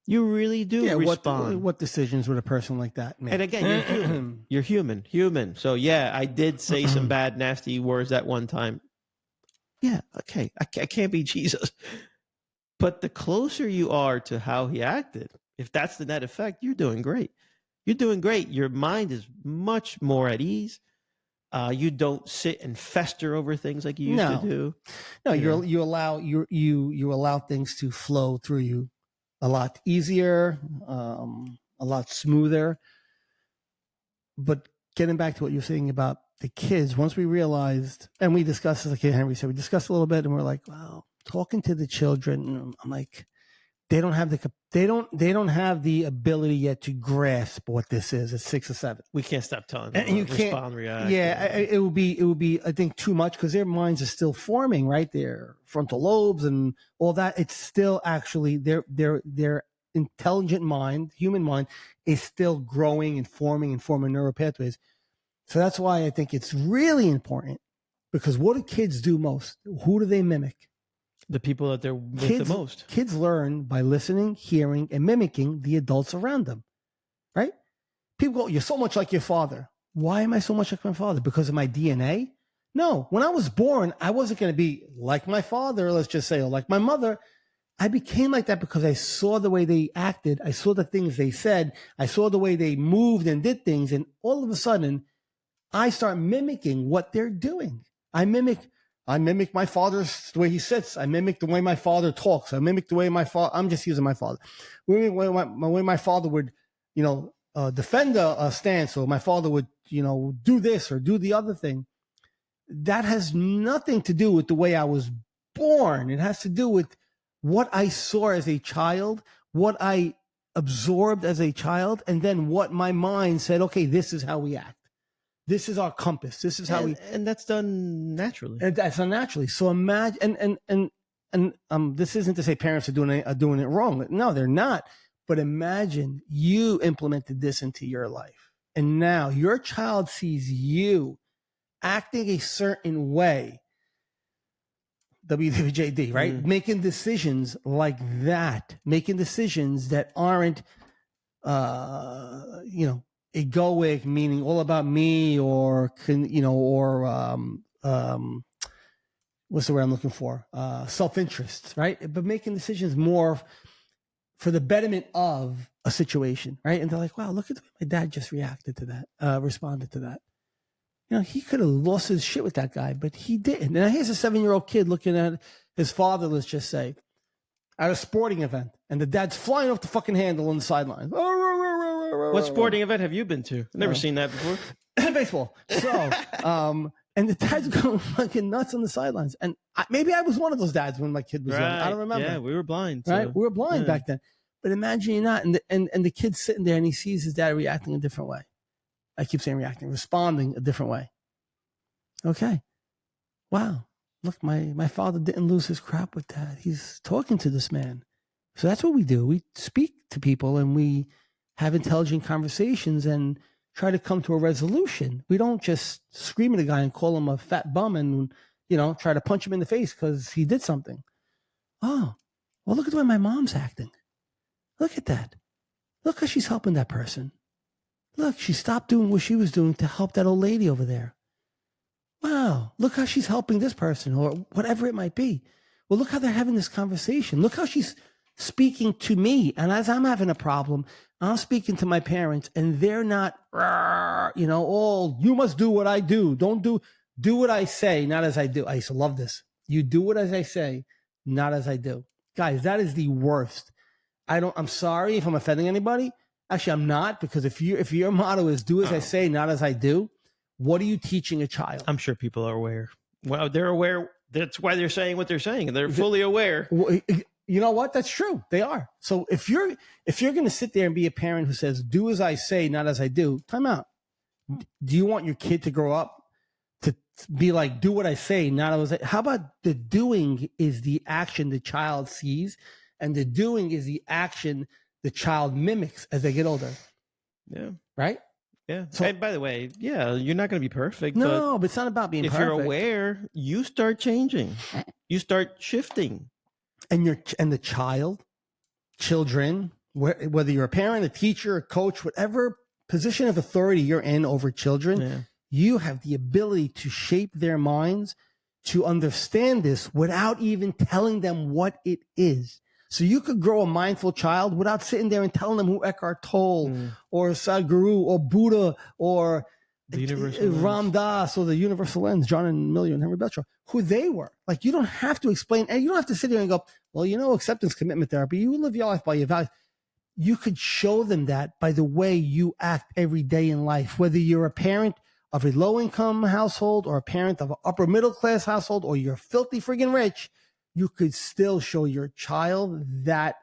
you really do respond. What decisions would a person like that make? And again, you're human. You're human. So yeah, I did say some bad, nasty words at one time. Yeah, okay. I can't be Jesus. But the closer you are to how he acted, if that's the net effect, you're doing great. You're doing great. Your mind is much more at ease. You don't sit and fester over things like you used to do. No, you allow things to flow through you a lot easier, a lot smoother. But getting back to what you're saying about the kids, once we realized, and we discussed, as like Henry said, we discussed a little bit, and we're like, wow, talking to the children, I'm like, they don't have the ability yet to grasp what this is at 6 or 7. We can't stop telling them. And you can't react. Yeah, it would be I think too much because their minds are still forming, right? Their frontal lobes and all that. It's still actually their intelligent mind, human mind, is still growing and forming neural pathways. So that's why I think it's really important, because what do kids do most? Who do they mimic? The people that they're with the most. Kids learn by listening, hearing, and mimicking the adults around them, right? People go, you're so much like your father. Why am I so much like my father? Because of my DNA? No. When I was born, I wasn't going to be like my father, let's just say, or like my mother. I became like that because I saw the way they acted. I saw the things they said. I saw the way they moved and did things. And all of a sudden, I start mimicking what they're doing. I mimic I mimic my father's, the way he sits. I mimic the way my father talks. I mimic the way my father, I'm just using my father. The way my father would, defend a stance, or my father would, do this or do the other thing. That has nothing to do with the way I was born. It has to do with what I saw as a child, what I absorbed as a child, and then what my mind said, okay, this is how we act. This is our compass. This is how and that's done naturally. And that's unnaturally. So imagine, and this isn't to say parents are doing it wrong. No, they're not. But imagine you implemented this into your life, and now your child sees you acting a certain way. WWJD, right? Mm. Making decisions like that, making decisions that aren't, egoic, meaning all about me, or what's the word I'm looking for? Self-interest, right? But making decisions more for the betterment of a situation, right? And they're like, wow, look at the way my dad just reacted to that, responded to that. He could have lost his shit with that guy, but he didn't. And here's a 7-year-old kid looking at his father, let's just say, at a sporting event, and the dad's flying off the fucking handle on the sidelines. What sporting event have you been to? I've never seen that before. Baseball. So, and the dad's going fucking nuts on the sidelines. And maybe I was one of those dads when my kid was young. I don't remember. Yeah, we were blind. So, right? We were blind back then. But imagine you're not, and the kid's sitting there and he sees his dad reacting a different way. I keep saying reacting, responding a different way. Okay. Wow. Look, my father didn't lose his crap with that. He's talking to this man. So that's what we do. We speak to people and we have intelligent conversations and try to come to a resolution. We don't just scream at a guy and call him a fat bum and, try to punch him in the face because he did something. Oh, well, look at the way my mom's acting. Look at that. Look how she's helping that person. Look, she stopped doing what she was doing to help that old lady over there. Wow, look how she's helping this person, or whatever it might be. Well, look how they're having this conversation. Look how she's speaking to me. And as I'm having a problem, I'm speaking to my parents, and they're not, you must do what I do. Don't do what I say, not as I do. I used to love this. You do what as I say, not as I do. Guys, that is the worst. I'm sorry if I'm offending anybody. Actually, I'm not, because if your motto is do as I say, not as I do, what are you teaching a child? I'm sure people are aware. Well, they're aware. That's why they're saying what they're saying. They're fully aware. You know what? That's true. They are. So if you're going to sit there and be a parent who says, do as I say, not as I do, time out. Do you want your kid to grow up to be like, do what I say, not as I? How about the doing is the action the child sees, and the doing is the action the child mimics as they get older. Yeah. Right? Yeah. So, and by the way, you're not going to be perfect. No, but it's not about being perfect. If you're aware, you start changing. You start shifting. And the children, whether you're a parent, a teacher, a coach, whatever position of authority you're in over children, you have the ability to shape their minds to understand this without even telling them what it is. So you could grow a mindful child without sitting there and telling them who Eckhart Tolle or Sadhguru or Buddha or Ram Dass or the Universal Lens, John and Millia and Henry Belcher, who they were. Like, you don't have to explain, and you don't have to sit there and go, well, acceptance commitment therapy, you live your life by your values. You could show them that by the way you act every day in life, whether you're a parent of a low-income household or a parent of an upper-middle-class household, or you're filthy friggin' rich. You could still show your child that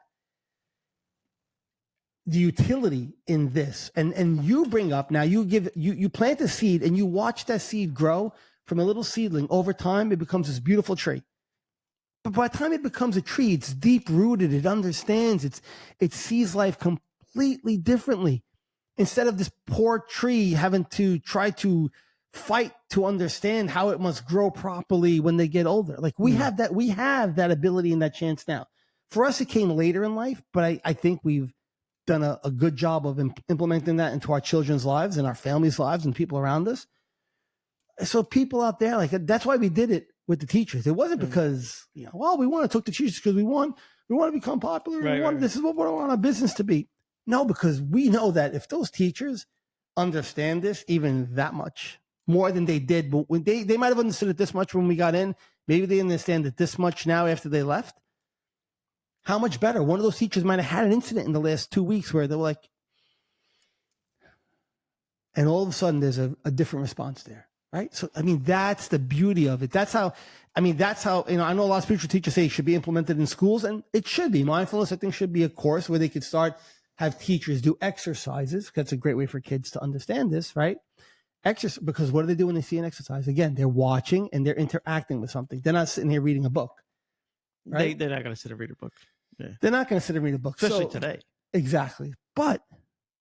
the utility in this. And you bring up, now you plant a seed and you watch that seed grow from a little seedling. Over time, it becomes this beautiful tree. But by the time it becomes a tree, it's deep rooted. It understands. It sees life completely differently. Instead of this poor tree having to try to fight to understand how it must grow properly when they get older. Like we have that ability and that chance now. For us, it came later in life, but I think we've done a good job of implementing that into our children's lives and our families' lives and people around us. So people out there, like, that's why we did it with the teachers. It wasn't because, we want to talk to teachers because we want to become popular. This is what we want our business to be. No, because we know that if those teachers understand this even that much, more than they did, but when they might have understood it this much when we got in, Maybe they understand that this much now after they left. How much better? One of those teachers might have had an incident in the last 2 weeks where they were like, and all of a sudden there's a different response there, right? So, I mean, that's the beauty of it. That's how, I know a lot of spiritual teachers say it should be implemented in schools, and it should be. Mindfulness, I think, should be a course where they could have teachers do exercises. That's a great way for kids to understand this, right? Because what do they do when they see an exercise? Again, they're watching and they're interacting with something. They're not sitting here reading a book, right? They're not going to sit and read a book. Yeah. They're not going to sit and read a book. Especially today. Exactly. But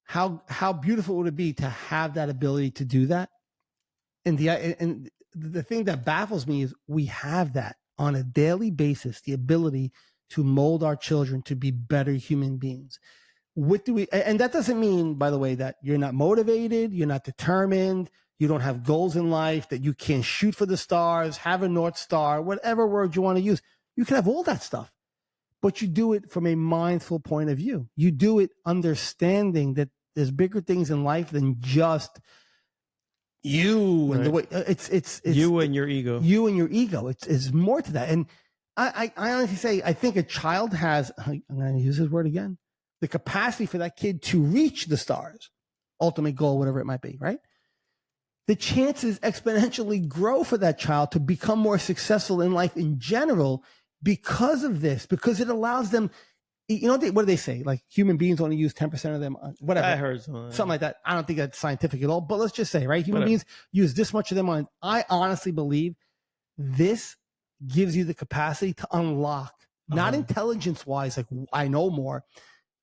how beautiful would it be to have that ability to do that? And the thing that baffles me is we have that on a daily basis, the ability to mold our children to be better human beings. And that doesn't mean, by the way, that you're not motivated, you're not determined, you don't have goals in life, that you can't shoot for the stars, have a North Star, whatever word you want to use. You can have all that stuff, but you do it from a mindful point of view. You do it understanding that there's bigger things in life than just you and the way it's you and your ego. You and your ego. It's more to that. And I honestly say, I think a child has, I'm going to use this word again, the capacity for that kid to reach the stars, ultimate goal, whatever it might be, right? The chances exponentially grow for that child to become more successful in life in general because of this, because it allows them, what do they say? Like human beings only use 10% of them, whatever. I heard something like that. I don't think that's scientific at all, but let's just say, right? Human beings use this much of them on. I honestly believe this gives you the capacity to unlock, not intelligence wise, like I know more,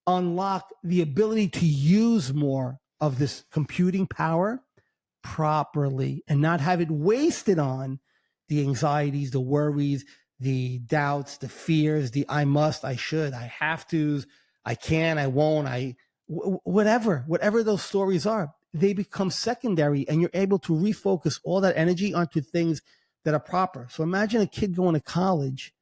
unlock the ability to use more of this computing power properly and not have it wasted on the anxieties, the worries, the doubts, the fears, the I must, I should, I have to, I can, I won't, whatever those stories are, they become secondary and you're able to refocus all that energy onto things that are proper. So imagine a kid going to college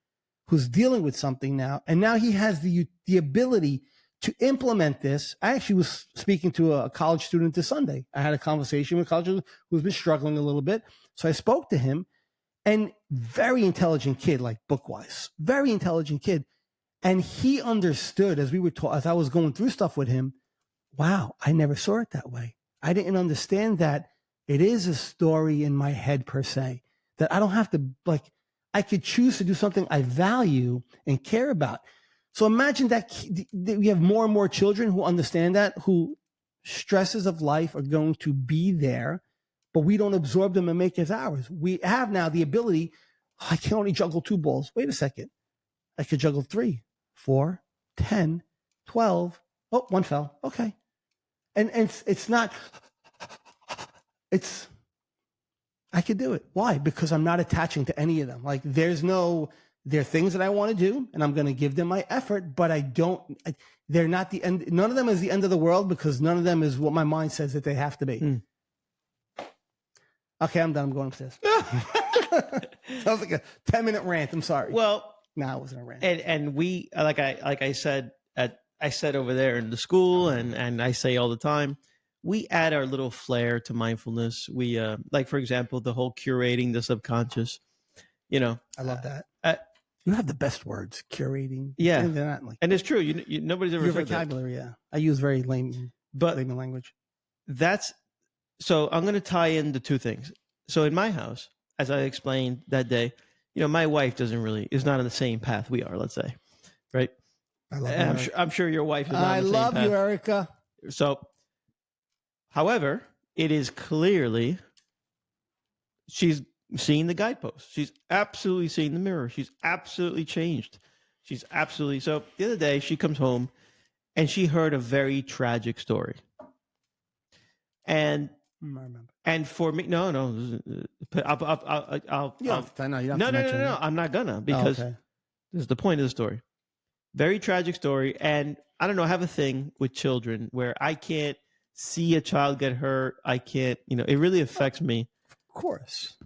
who's dealing with something now, and now he has the ability to implement this. I actually was speaking to a college student this Sunday. I had a conversation with a college student who's been struggling a little bit. So I spoke to him, and very intelligent kid, like book-wise, very intelligent kid. And he understood as I was going through stuff with him, wow, I never saw it that way. I didn't understand that it is a story in my head per se, that I don't have to, I could choose to do something I value and care about. So imagine that we have more and more children who understand that, who stresses of life are going to be there, but we don't absorb them and make it ours. We have now the ability, I can only juggle 2 balls. Wait a second. I could juggle 3, 4, 10, 12. Oh, 1 fell. Okay. And I could do it. Why? Because I'm not attaching to any of them. Like there are things that I want to do and I'm going to give them my effort, but they're not the end. None of them is the end of the world because none of them is what my mind says that they have to be. Okay, I'm done. I'm going upstairs. That was like a 10-minute rant. I'm sorry. Well, no, it wasn't a rant. And we, like I said over there in the school, and I say all the time, we add our little flair to mindfulness. We, like for example, the whole curating the subconscious. I love that. You have the best words, curating. Yeah, and it's true. Nobody's ever your said vocabulary. That. Yeah, I use very layman language. So I'm going to tie in the 2 things. So in my house, as I explained that day, my wife is not on the same path we are, let's say, right? I love you. I'm sure your wife is not on the same path. I love you, Erica. So, however, it is clearly she's seeing the guideposts. She's absolutely seeing the mirror. She's absolutely changed. So the other day she comes home and she heard a very tragic story. And I remember. And for me, no. I'll no. I'm not gonna, because this is the point of the story. Very tragic story, and I don't know. I have a thing with children where I can't see a child get hurt. I can't. It really affects me. Of course,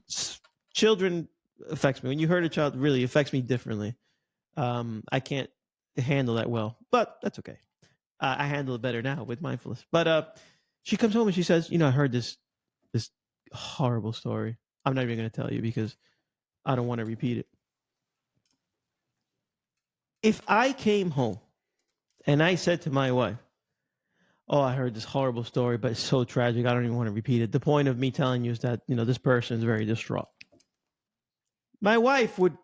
children affects me. When you hurt a child, it really affects me differently. I can't handle that well, but that's okay. I handle it better now with mindfulness. But she comes home and she says, I heard this horrible story. I'm not even going to tell you because I don't want to repeat it. If I came home and I said to my wife, oh, I heard this horrible story, but it's so tragic, I don't even want to repeat it. The point of me telling you is that, this person is very distraught. My wife would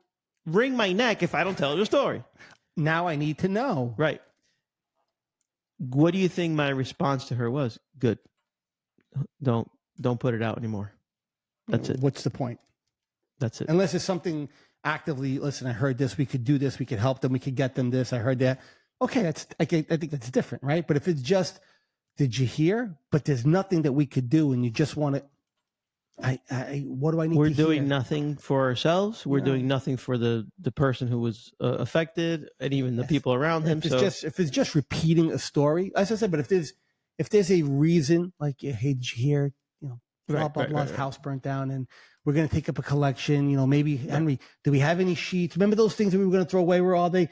wring my neck if I don't tell her the story. Now I need to know. Right. What do you think my response to her was? Good. Don't put it out anymore. That's it. What's the point? That's it. Unless it's something actively, listen, I heard this, we could do this, we could help them, we could get them this, I heard that. Okay, I think that's different, right? But if it's just, did you hear? But there's nothing that we could do, and you just want to, what do I need We're to hear? We're doing nothing for ourselves. We're doing nothing for the person who was affected, and even the people around him. If it's just repeating a story, as I said, but if there's a reason, like, hey, did you hear? Blah blah blah's house burnt down, and we're going to take up a collection. Maybe Henry, do we have any sheets? Remember those things that we were going to throw away? Where are they?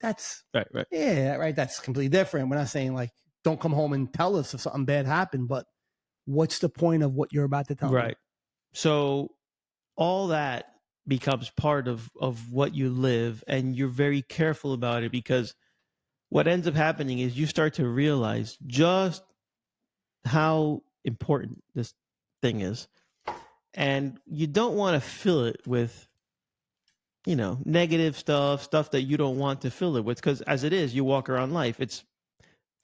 That's right. Yeah, right. That's completely different. We're not saying like, don't come home and tell us if something bad happened, but what's the point of what you're about to tell me? Right. So all that becomes part of what you live, and you're very careful about it, because what ends up happening is you start to realize just how important this thing is. And you don't want to fill it with, negative stuff that you don't want to fill it with, because as it is, you walk around life.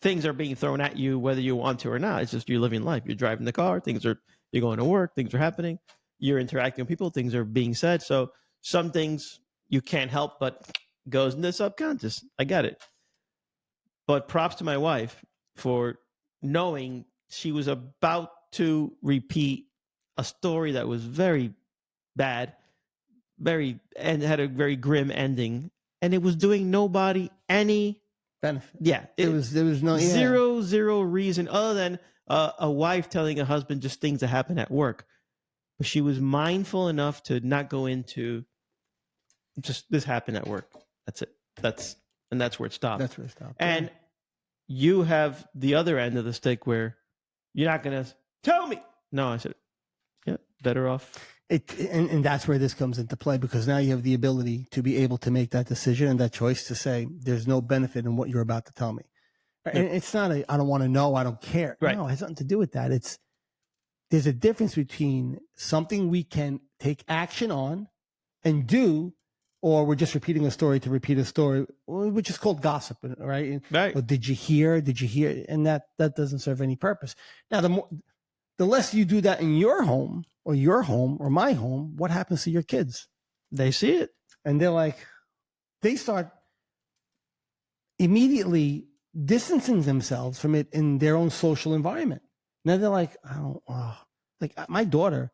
Things are being thrown at you whether you want to or not. It's just you're living life. You're driving the car. You're going to work. Things are happening. You're interacting with people. Things are being said. So some things you can't help but goes in the subconscious. I get it. But props to my wife for knowing she was about to repeat a story that was very bad, and had a very grim ending, and it was doing nobody any benefit. Yeah, there was no zero reason other than a wife telling a husband just things that happen at work. But she was mindful enough to not go into just this happened at work. That's it. That's where it stopped. That's where it stopped. And you have the other end of the stick where you're not going to tell me. No, I said, yeah, better off. And that's where this comes into play, because now you have the ability to be able to make that decision and that choice to say, there's no benefit in what you're about to tell me. Right? And it's not I don't want to know, I don't care. Right. No, it has nothing to do with that. There's a difference between something we can take action on and do, or we're just repeating a story to repeat a story, which is called gossip, right? Right. Or did you hear? And that doesn't serve any purpose. Now, the less you do that in your home or my home, what happens to your kids? They see it. And they start immediately distancing themselves from it in their own social environment. Now they're like, my daughter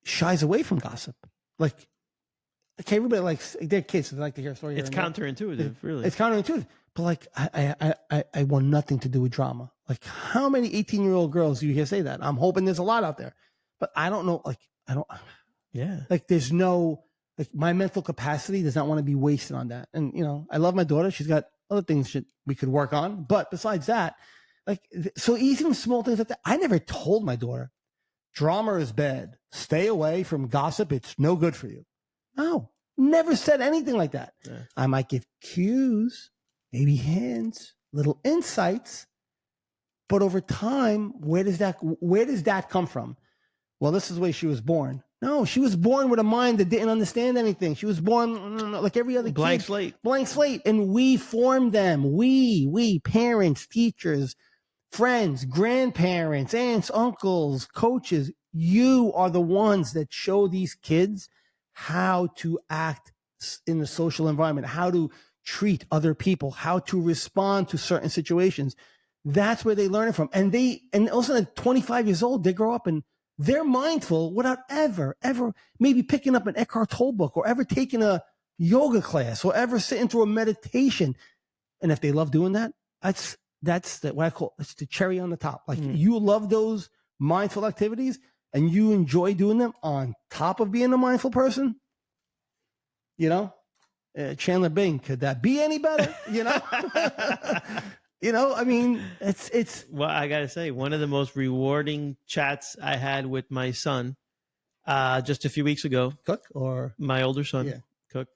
shies away from gossip. Like, okay, everybody likes their kids. They like to hear a story. It's counterintuitive, really. It's counterintuitive. But like, I want nothing to do with drama. Like, how many 18-year-old girls do you hear say that? I'm hoping there's a lot out there, but I don't know. Like, Yeah. Like, there's no, like, my mental capacity does not want to be wasted on that. And, I love my daughter. She's got other things that we could work on. But besides that, like, so even small things like that, I never told my daughter, drama is bad. Stay away from gossip. It's no good for you. No, never said anything like that. Yeah. I might give cues, maybe hints, little insights. But over time, where does that come from? Well, this is the way she was born. No, she was born with a mind that didn't understand anything. She was born like every other blank kid. Blank slate. And we formed them. We, parents, teachers, friends, grandparents, aunts, uncles, coaches. You are the ones that show these kids how to act in the social environment, how to treat other people, how to respond to certain situations. That's where they learn it from. And also at 25 years old, they grow up and they're mindful without ever maybe picking up an Eckhart Tolle book or ever taking a yoga class or ever sitting through a meditation. And if they love doing that, that's what I call, it's the cherry on the top. Like, you love those mindful activities and you enjoy doing them on top of being a mindful person, Chandler Bing, could that be any better? I mean, it's. Well, I got to say, one of the most rewarding chats I had with my son, Just a few weeks ago, Cook or my older son Yeah. cooked,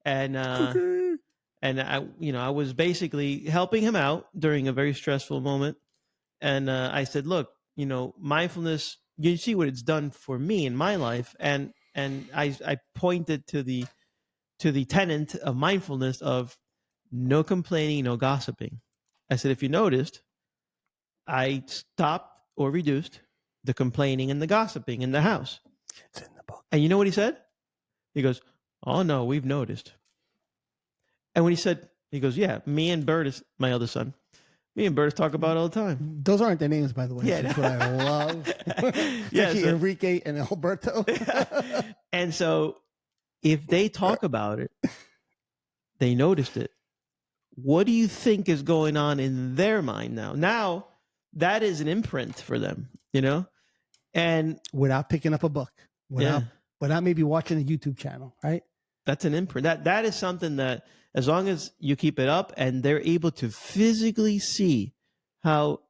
and cooker? and I was basically helping him out during a very stressful moment, and I said, look, mindfulness. You see what it's done for me in my life, and I pointed to the tenet of mindfulness of no complaining, no gossiping. I said, if you noticed, I stopped or reduced the complaining and the gossiping in the house. It's in the book. And you know what he said? He goes, oh no, we've noticed. And when he goes, yeah, me and Bertus, my eldest son, me and Bertus talk about it all the time. Those aren't their names, by the way. Yeah. That's what I love. Yeah, Actually, so- Enrique and Alberto. And so if they talk about it, they noticed it. What do you think is going on in their mind now? Now that is an imprint for them, and Without picking up a book, without maybe watching a YouTube channel, right? that's an imprint. That is something that, as long as you keep it up and they're able to physically see how,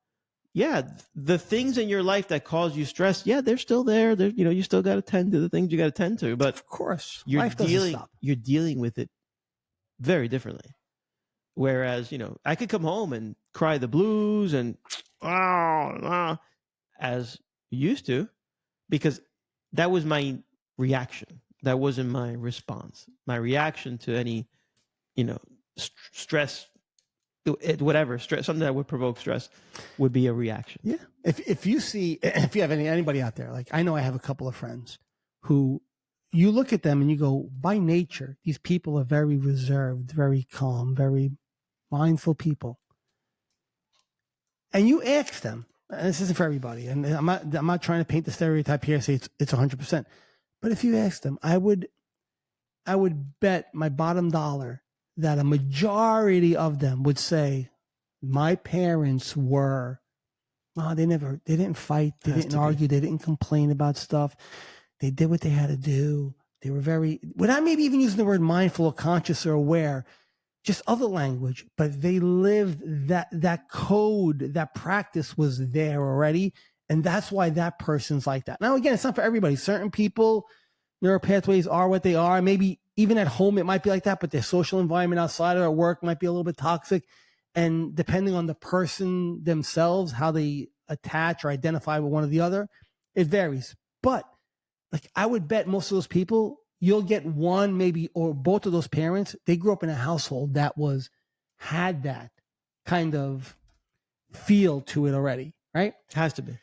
the things in your life that cause you stress, they're still there. They're, you still got to tend to the things you got to tend to, but Of course, you're life doesn't stop. you're dealing with it very differently. Whereas, I could come home and cry the blues and as used to, because that was my reaction. That wasn't my response. My reaction to any, stress, whatever stress, something that would provoke stress, would be a reaction. Yeah. If you have anybody out there, like I know I have a couple of friends who you look at them and you go, by nature, these people are very reserved, very calm, very mindful people. And you ask them, and this isn't for everybody, and I'm not trying to paint the stereotype here and say it's 100%. But if you ask them, I would bet my bottom dollar that a majority of them would say, my parents were, they didn't fight, they didn't argue, they didn't complain about stuff. They did what they had to do. They were very, without maybe even using the word mindful or conscious or aware, just other language, but they lived that code, that practice was there already. And that's why that person's like that. Now, again, it's not for everybody. Certain people, neural pathways are what they are. Maybe even at home, it might be like that, but their social environment outside or at work might be a little bit toxic. And depending on the person themselves, how they attach or identify with one or the other, it varies. But like I would bet most of those people, you'll get one, maybe, or both of those parents, they grew up in a household that had that kind of feel to it already, right? Has to be.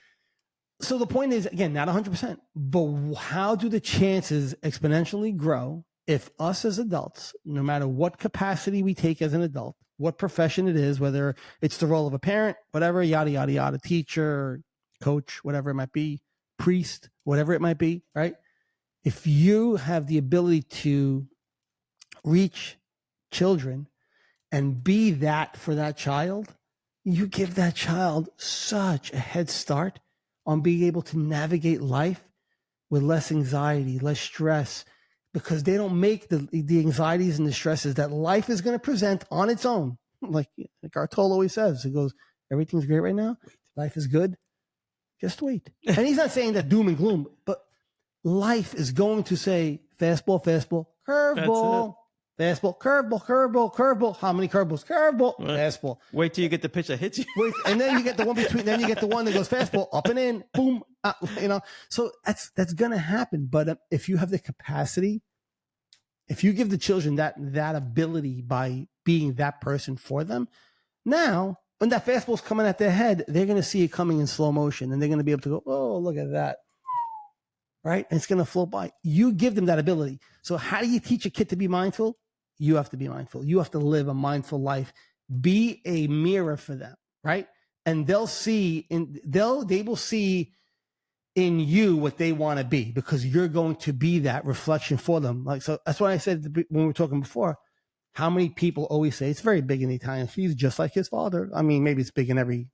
So the point is, again, not 100%, but how do the chances exponentially grow if us as adults, no matter what capacity we take as an adult, what profession it is, whether it's the role of a parent, whatever, yada, yada, yada, teacher, coach, whatever it might be, priest, whatever it might be, right? If you have the ability to reach children and be that for that child, you give that child such a head start on being able to navigate life with less anxiety, less stress, because they don't make the anxieties and the stresses that life is going to present on its own. Like Artolo always says, he goes, everything's great right now. Life is good. Just wait. And he's not saying that doom and gloom, but life is going to say fastball, fastball, curveball, fastball, curveball, curveball, curveball. How many curveballs? Curveball, fastball. Wait till you get the pitch that hits you. Wait, and then you get the one between. Then you get the one that goes fastball up and in, boom. So that's gonna happen. But if you have the capacity, if you give the children that ability by being that person for them, now when that fastball's coming at their head, they're gonna see it coming in slow motion, and they're gonna be able to go, oh, look at that. Right? And it's going to float by. You give them that ability. So how do you teach a kid to be mindful? You have to be mindful. You have to live a mindful life. Be a mirror for them, right? And they will see in you what they want to be, because you're going to be that reflection for them. Like, so that's why I said when we were talking before, how many people always say, it's very big in the Italians, he's just like his father. I mean, maybe it's big in every,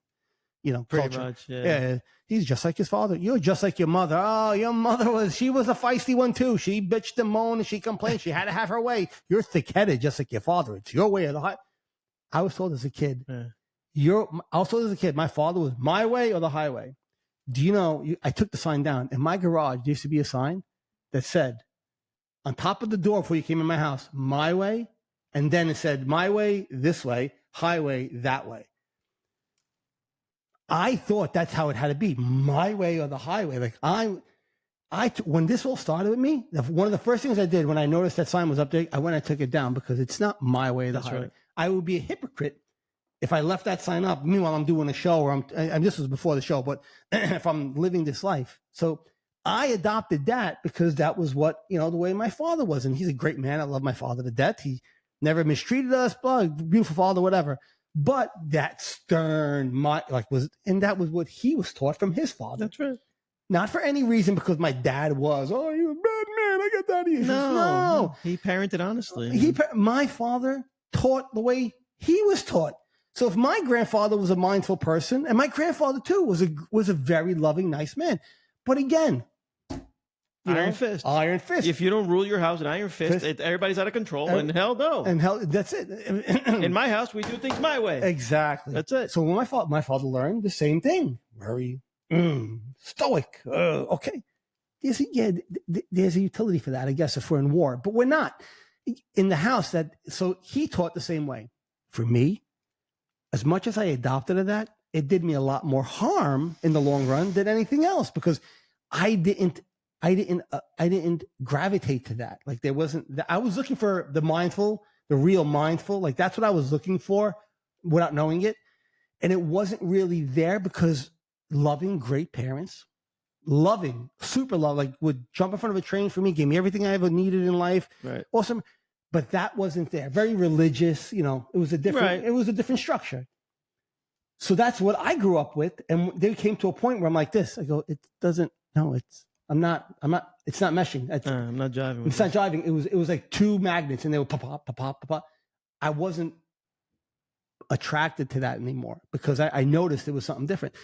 Pretty culture. much, Yeah. He's just like his father. You're just like your mother. Oh, your mother she was a feisty one too. She bitched and moaned and she complained. She had to have her way. You're thick-headed just like your father. It's your way or the highway. I was told as a kid, my father was my way or the highway. Do you know, I took the sign down. In my garage, there used to be a sign. that said on top of the door before you came in my house, my way, and then it said my way, this way, highway, that way. I thought that's how it had to be, my way or the highway. Like when this all started with me, one of the first things I did when I noticed that sign was up there, I went and took it down because it's not my way or the highway. Right. I would be a hypocrite if I left that sign up. Meanwhile, I'm doing a show, or and this was before the show, but if I'm living this life. So I adopted that because that was what, the way my father was. And he's a great man. I love my father to death. He never mistreated us, beautiful father, whatever. But that stern, that was what he was taught from his father. That's right. Not for any reason because my dad was, you're a bad man, I got that issues. No. He parented honestly. My father taught the way he was taught. So if my grandfather was a mindful person, and my grandfather too was a very loving, nice man. But again, iron fist. If you don't rule your house, an iron fist. Everybody's out of control. And hell no. And hell, that's it. In my house, we do things my way. Exactly. That's it. So when my father learned the same thing, very stoic. Okay. There's a utility for that, I guess, if we're in war, but we're not in the house. So he taught the same way. For me, as much as I adopted that, it did me a lot more harm in the long run than anything else because I didn't gravitate to that. Like I was looking for the real mindful. Like that's what I was looking for without knowing it. And it wasn't really there because loving great parents, super love, like would jump in front of a train for me, gave me everything I ever needed in life. Right. Awesome. But that wasn't there. Very religious, it was a different structure. So that's what I grew up with. And they came to a point where I'm like this. I go, it's not meshing. I'm not jiving. It's not jiving. It was like two magnets and they would pop, pop, pop, pop, pop. I wasn't attracted to that anymore because I noticed it was something different.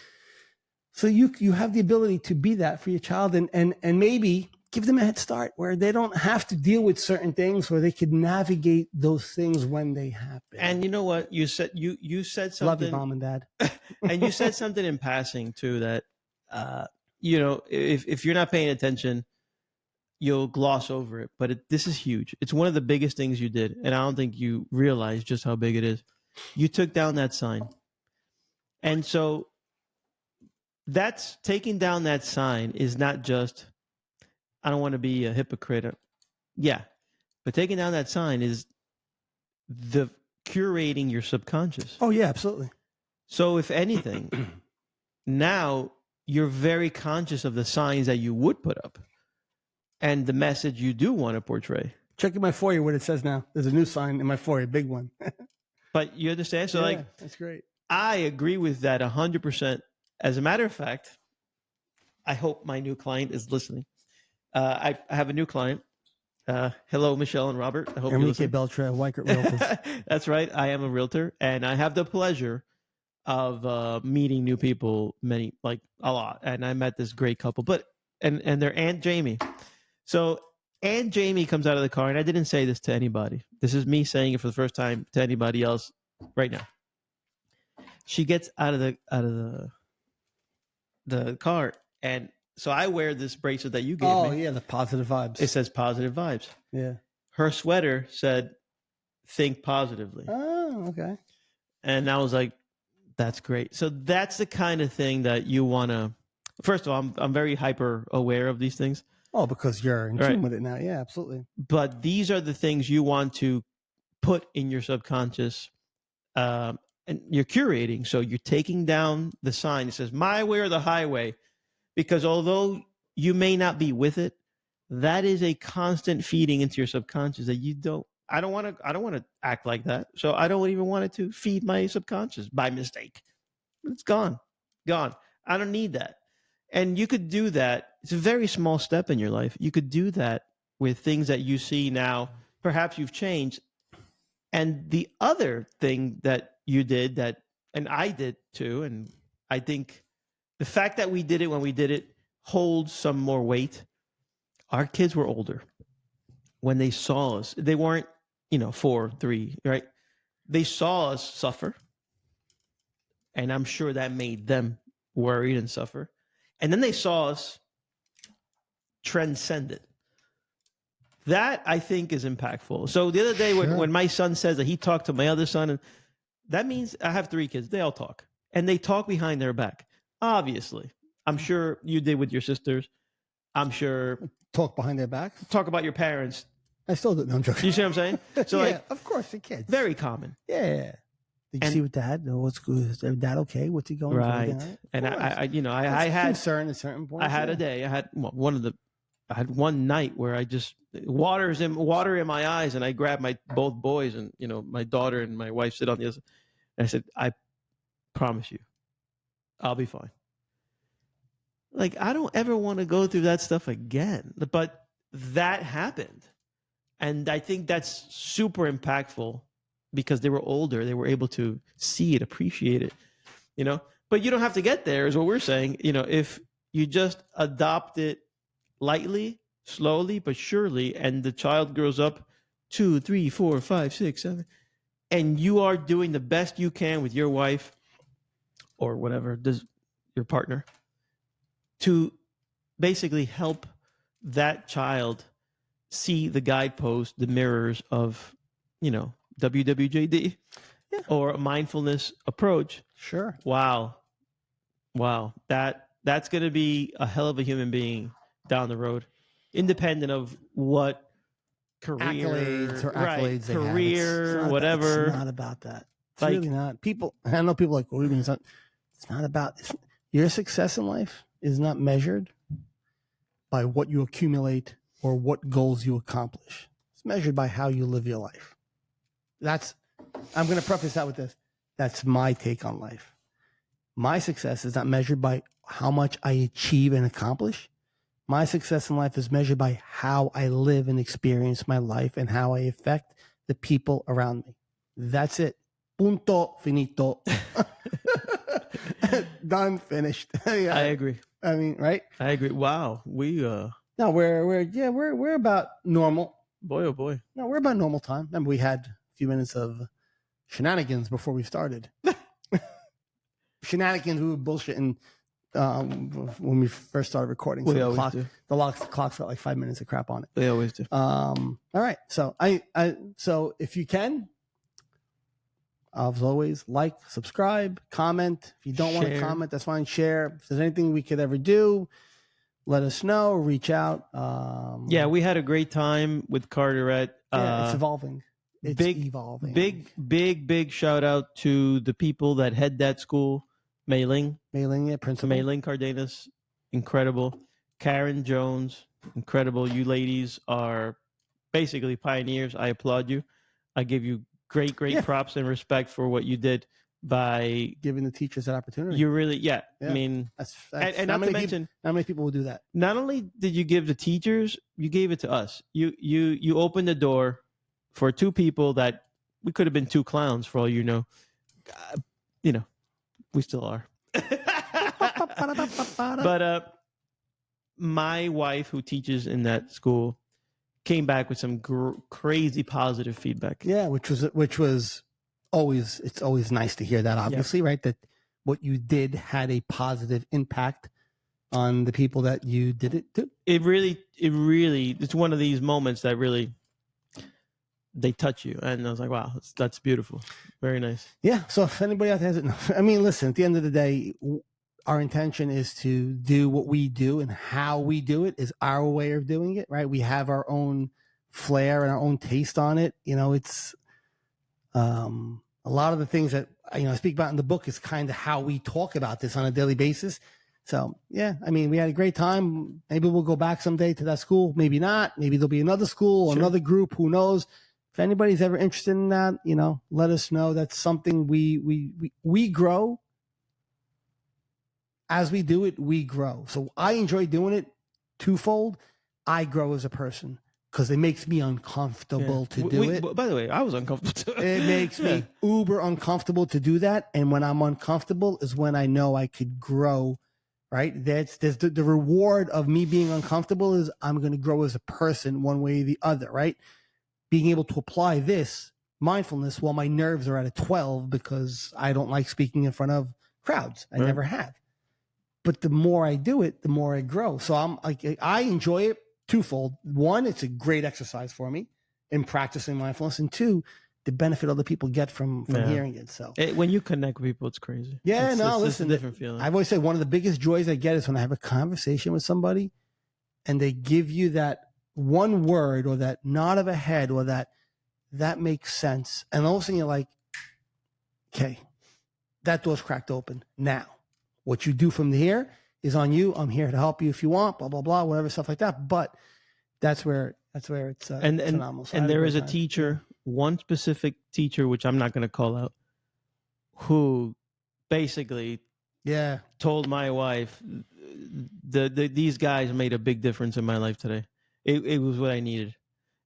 So you have the ability to be that for your child and maybe give them a head start where they don't have to deal with certain things, where they could navigate those things when they happen. And you know what you said? You said something. Love you, mom and dad. And you said something in passing too that if you're not paying attention, you'll gloss over it. But this is huge. It's one of the biggest things you did, and I don't think you realize just how big it is. You took down that sign, and so that's taking down that sign is not just. I don't want to be a hypocrite. Yeah. But taking down that sign is the curating your subconscious. Oh, yeah, absolutely. So if anything, now you're very conscious of the signs that you would put up and the message you do want to portray. Check in my foyer what it says now. There's a new sign in my foyer, big one. But you understand? So that's great. I agree with that 100%. As a matter of fact, I hope my new client is listening. I have a new client. Hello, Michelle and Robert. I hope Enrique Beltra, Weichert Realtors. That's right. I am a realtor, and I have the pleasure of meeting new people, a lot. And I met this great couple, and their Aunt Jamie. So Aunt Jamie comes out of the car, and I didn't say this to anybody. This is me saying it for the first time to anybody else right now. She gets out of the car, and so I wear this bracelet that you gave me. Oh, yeah, the positive vibes. It says positive vibes. Yeah. Her sweater said, think positively. Oh, okay. And I was like, that's great. So that's the kind of thing that you want to, first of all, I'm very hyper aware of these things. Oh, because you're in tune with it now. Yeah, absolutely. But these are the things you want to put in your subconscious and you're curating. So you're taking down the sign. It says, my way or the highway. Because although you may not be with it, that is a constant feeding into your subconscious that I don't want to act like that. So I don't even want it to feed my subconscious by mistake. It's gone. I don't need that. And you could do that. It's a very small step in your life. You could do that with things that you see now. Perhaps you've changed. And the other thing that you did and I did too, and I think the fact that we did it when we did it holds some more weight. Our kids were older. When they saw us, they weren't, 4, 3, right? They saw us suffer. And I'm sure that made them worried and suffer. And then they saw us transcend it. That I think is impactful. So the other day when my son says that he talked to my other son, and that means I have 3 kids. They all talk, and they talk behind their back. Obviously, I'm sure you did with your sisters. I'm sure Talk behind their backs. talk about your parents. I still do. No, I'm joking. You see what I'm saying? So yeah, like, of course, the kids. very common. Yeah. Did you And- see with Dad? No, what's good? Is Dad okay? What's he going through? Right. Everything all right? Of And course. I you know, I It's had concern at certain points. I had a day. I had I had one night where I just water in my eyes, and I grabbed my both boys, and you know, my daughter and my wife sit on the other. And I said, I promise you, I'll be fine. Like, I don't ever want to go through that stuff again. But that happened. And I think that's super impactful because they were older. They were able to see it, appreciate it, you know. But you don't have to get there, is what we're saying. You know, if you just adopt it lightly, slowly, but surely, and the child grows up 2, 3, 4, 5, 6, 7, and you are doing the best you can with your wife or whatever, your partner, to basically help that child see the guideposts, the mirrors of, you know, WWJD or a mindfulness approach. Sure. Wow. That's going to be a hell of a human being down the road, independent of what career, accolades they have. career, It's not whatever. It's not about that. It's Like- really not. People, I know people are like, what do you mean? It's not about your success in life is not measured by what you accumulate or what goals you accomplish. It's measured by how you live your life. I'm going to preface that with this. That's my take on life. My success is not measured by how much I achieve and accomplish. My success in life is measured by how I live and experience my life and how I affect the people around me. That's it. Punto finito. Done, finished. Yeah. I agree. I mean, right? I agree. Wow. No, we're about normal. Boy, oh boy. No, we're about normal time. Remember, we had a few minutes of shenanigans before we started. Shenanigans, we were bullshitting when we first started recording. So We the always do. clock's got like 5 minutes of crap on it. We always do. All right. So so if you can, as always, like, subscribe, comment. If you don't want to Share. comment, that's fine. Share. If there's anything we could ever do, let us know. Reach out. Yeah, we had a great time with Carteret. It's evolving. It's evolving. Big shout out to the people that head that school. Mei Ling principal. Mei Ling Cardenas, incredible. Karen Jones, incredible. You ladies are basically pioneers. I applaud you. I give you great props and respect for what you did by Giving the teachers that opportunity. you really, Yeah. I mean, That's and not not to many mention, people, not many people will do that. not only did you give the teachers, you gave it to us. You opened the door for 2 people that we could have been 2 clowns for all you know. You know, we still are. But my wife, who teaches in that school, came back with some crazy positive feedback. Yeah, which was always, it's always nice to hear that, obviously, right? That what you did had a positive impact on the people that you did it to. It really, it's one of these moments that really, they touch you. And I was like, wow, that's beautiful. Very nice. Yeah. So if anybody out there hasn't, I mean, listen, at the end of the day, our intention is to do what we do, and how we do it is our way of doing it, right? We have our own flair and our own taste on it. You know, it's a lot of the things that I speak about in the book is kind of how we talk about this on a daily basis. So yeah, I mean, we had a great time. Maybe we'll go back someday to that school. Maybe not. Maybe there'll be another school or Sure. another group. Who knows? If anybody's ever interested in that, let us know. That's something we grow. As we do it, we grow. So I enjoy doing it twofold. I grow as a person because it makes me uncomfortable to do it. By the way, I was uncomfortable too. It makes me uber uncomfortable to do that. And when I'm uncomfortable is when I know I could grow, right? There's the reward of me being uncomfortable is I'm going to grow as a person one way or the other, right? Being able to apply this mindfulness while my nerves are at a 12 because I don't like speaking in front of crowds. I never have. But the more I do it, the more I grow. So I'm like, I enjoy it. twofold. One, it's a great exercise for me in practicing mindfulness, and two, the benefit other people get from hearing it. So when you connect with people, it's crazy. Yeah, it's listen, a different feeling. I've always said one of the biggest joys I get is when I have a conversation with somebody and they give you that one word or that nod of a head or that makes sense. And all of a sudden you're like, okay, that door's cracked open. Now, what you do from here is on you. I'm here to help you if you want, blah, blah, blah, whatever, stuff like that. But that's where it's phenomenal. So and there is a teacher, one specific teacher, which I'm not going to call out, who basically told my wife, these guys made a big difference in my life today. It was what I needed.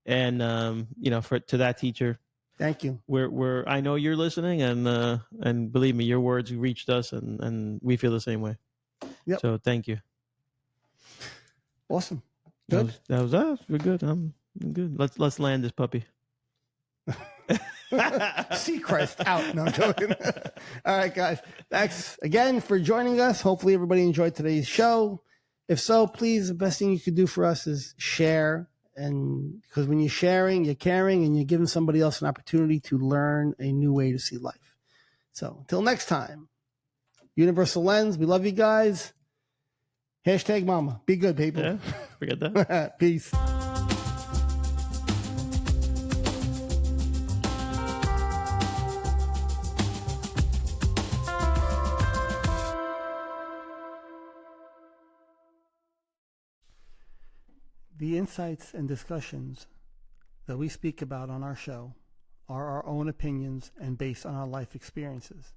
And, to that teacher, thank you. I know you're listening, and believe me, your words reached us, and we feel the same way. Yep. So thank you. Awesome. Good. That was us. We're good. I'm good. Let's land this puppy. Seacrest out. No, I'm joking. All right, guys. Thanks again for joining us. Hopefully everybody enjoyed today's show. If so, please, the best thing you could do for us is share. And because when you're sharing, you're caring, and you're giving somebody else an opportunity to learn a new way to see life. So until next time, Universal Lens, we love you guys. Hashtag mama. Be good, people. Yeah, forget that. Peace. The insights and discussions that we speak about on our show are our own opinions and based on our life experiences.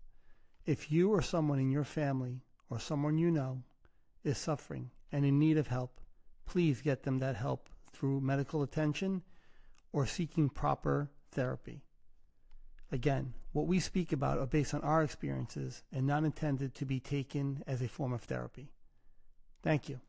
If you or someone in your family or someone you know is suffering and in need of help, please get them that help through medical attention or seeking proper therapy. Again, what we speak about are based on our experiences and not intended to be taken as a form of therapy. Thank you.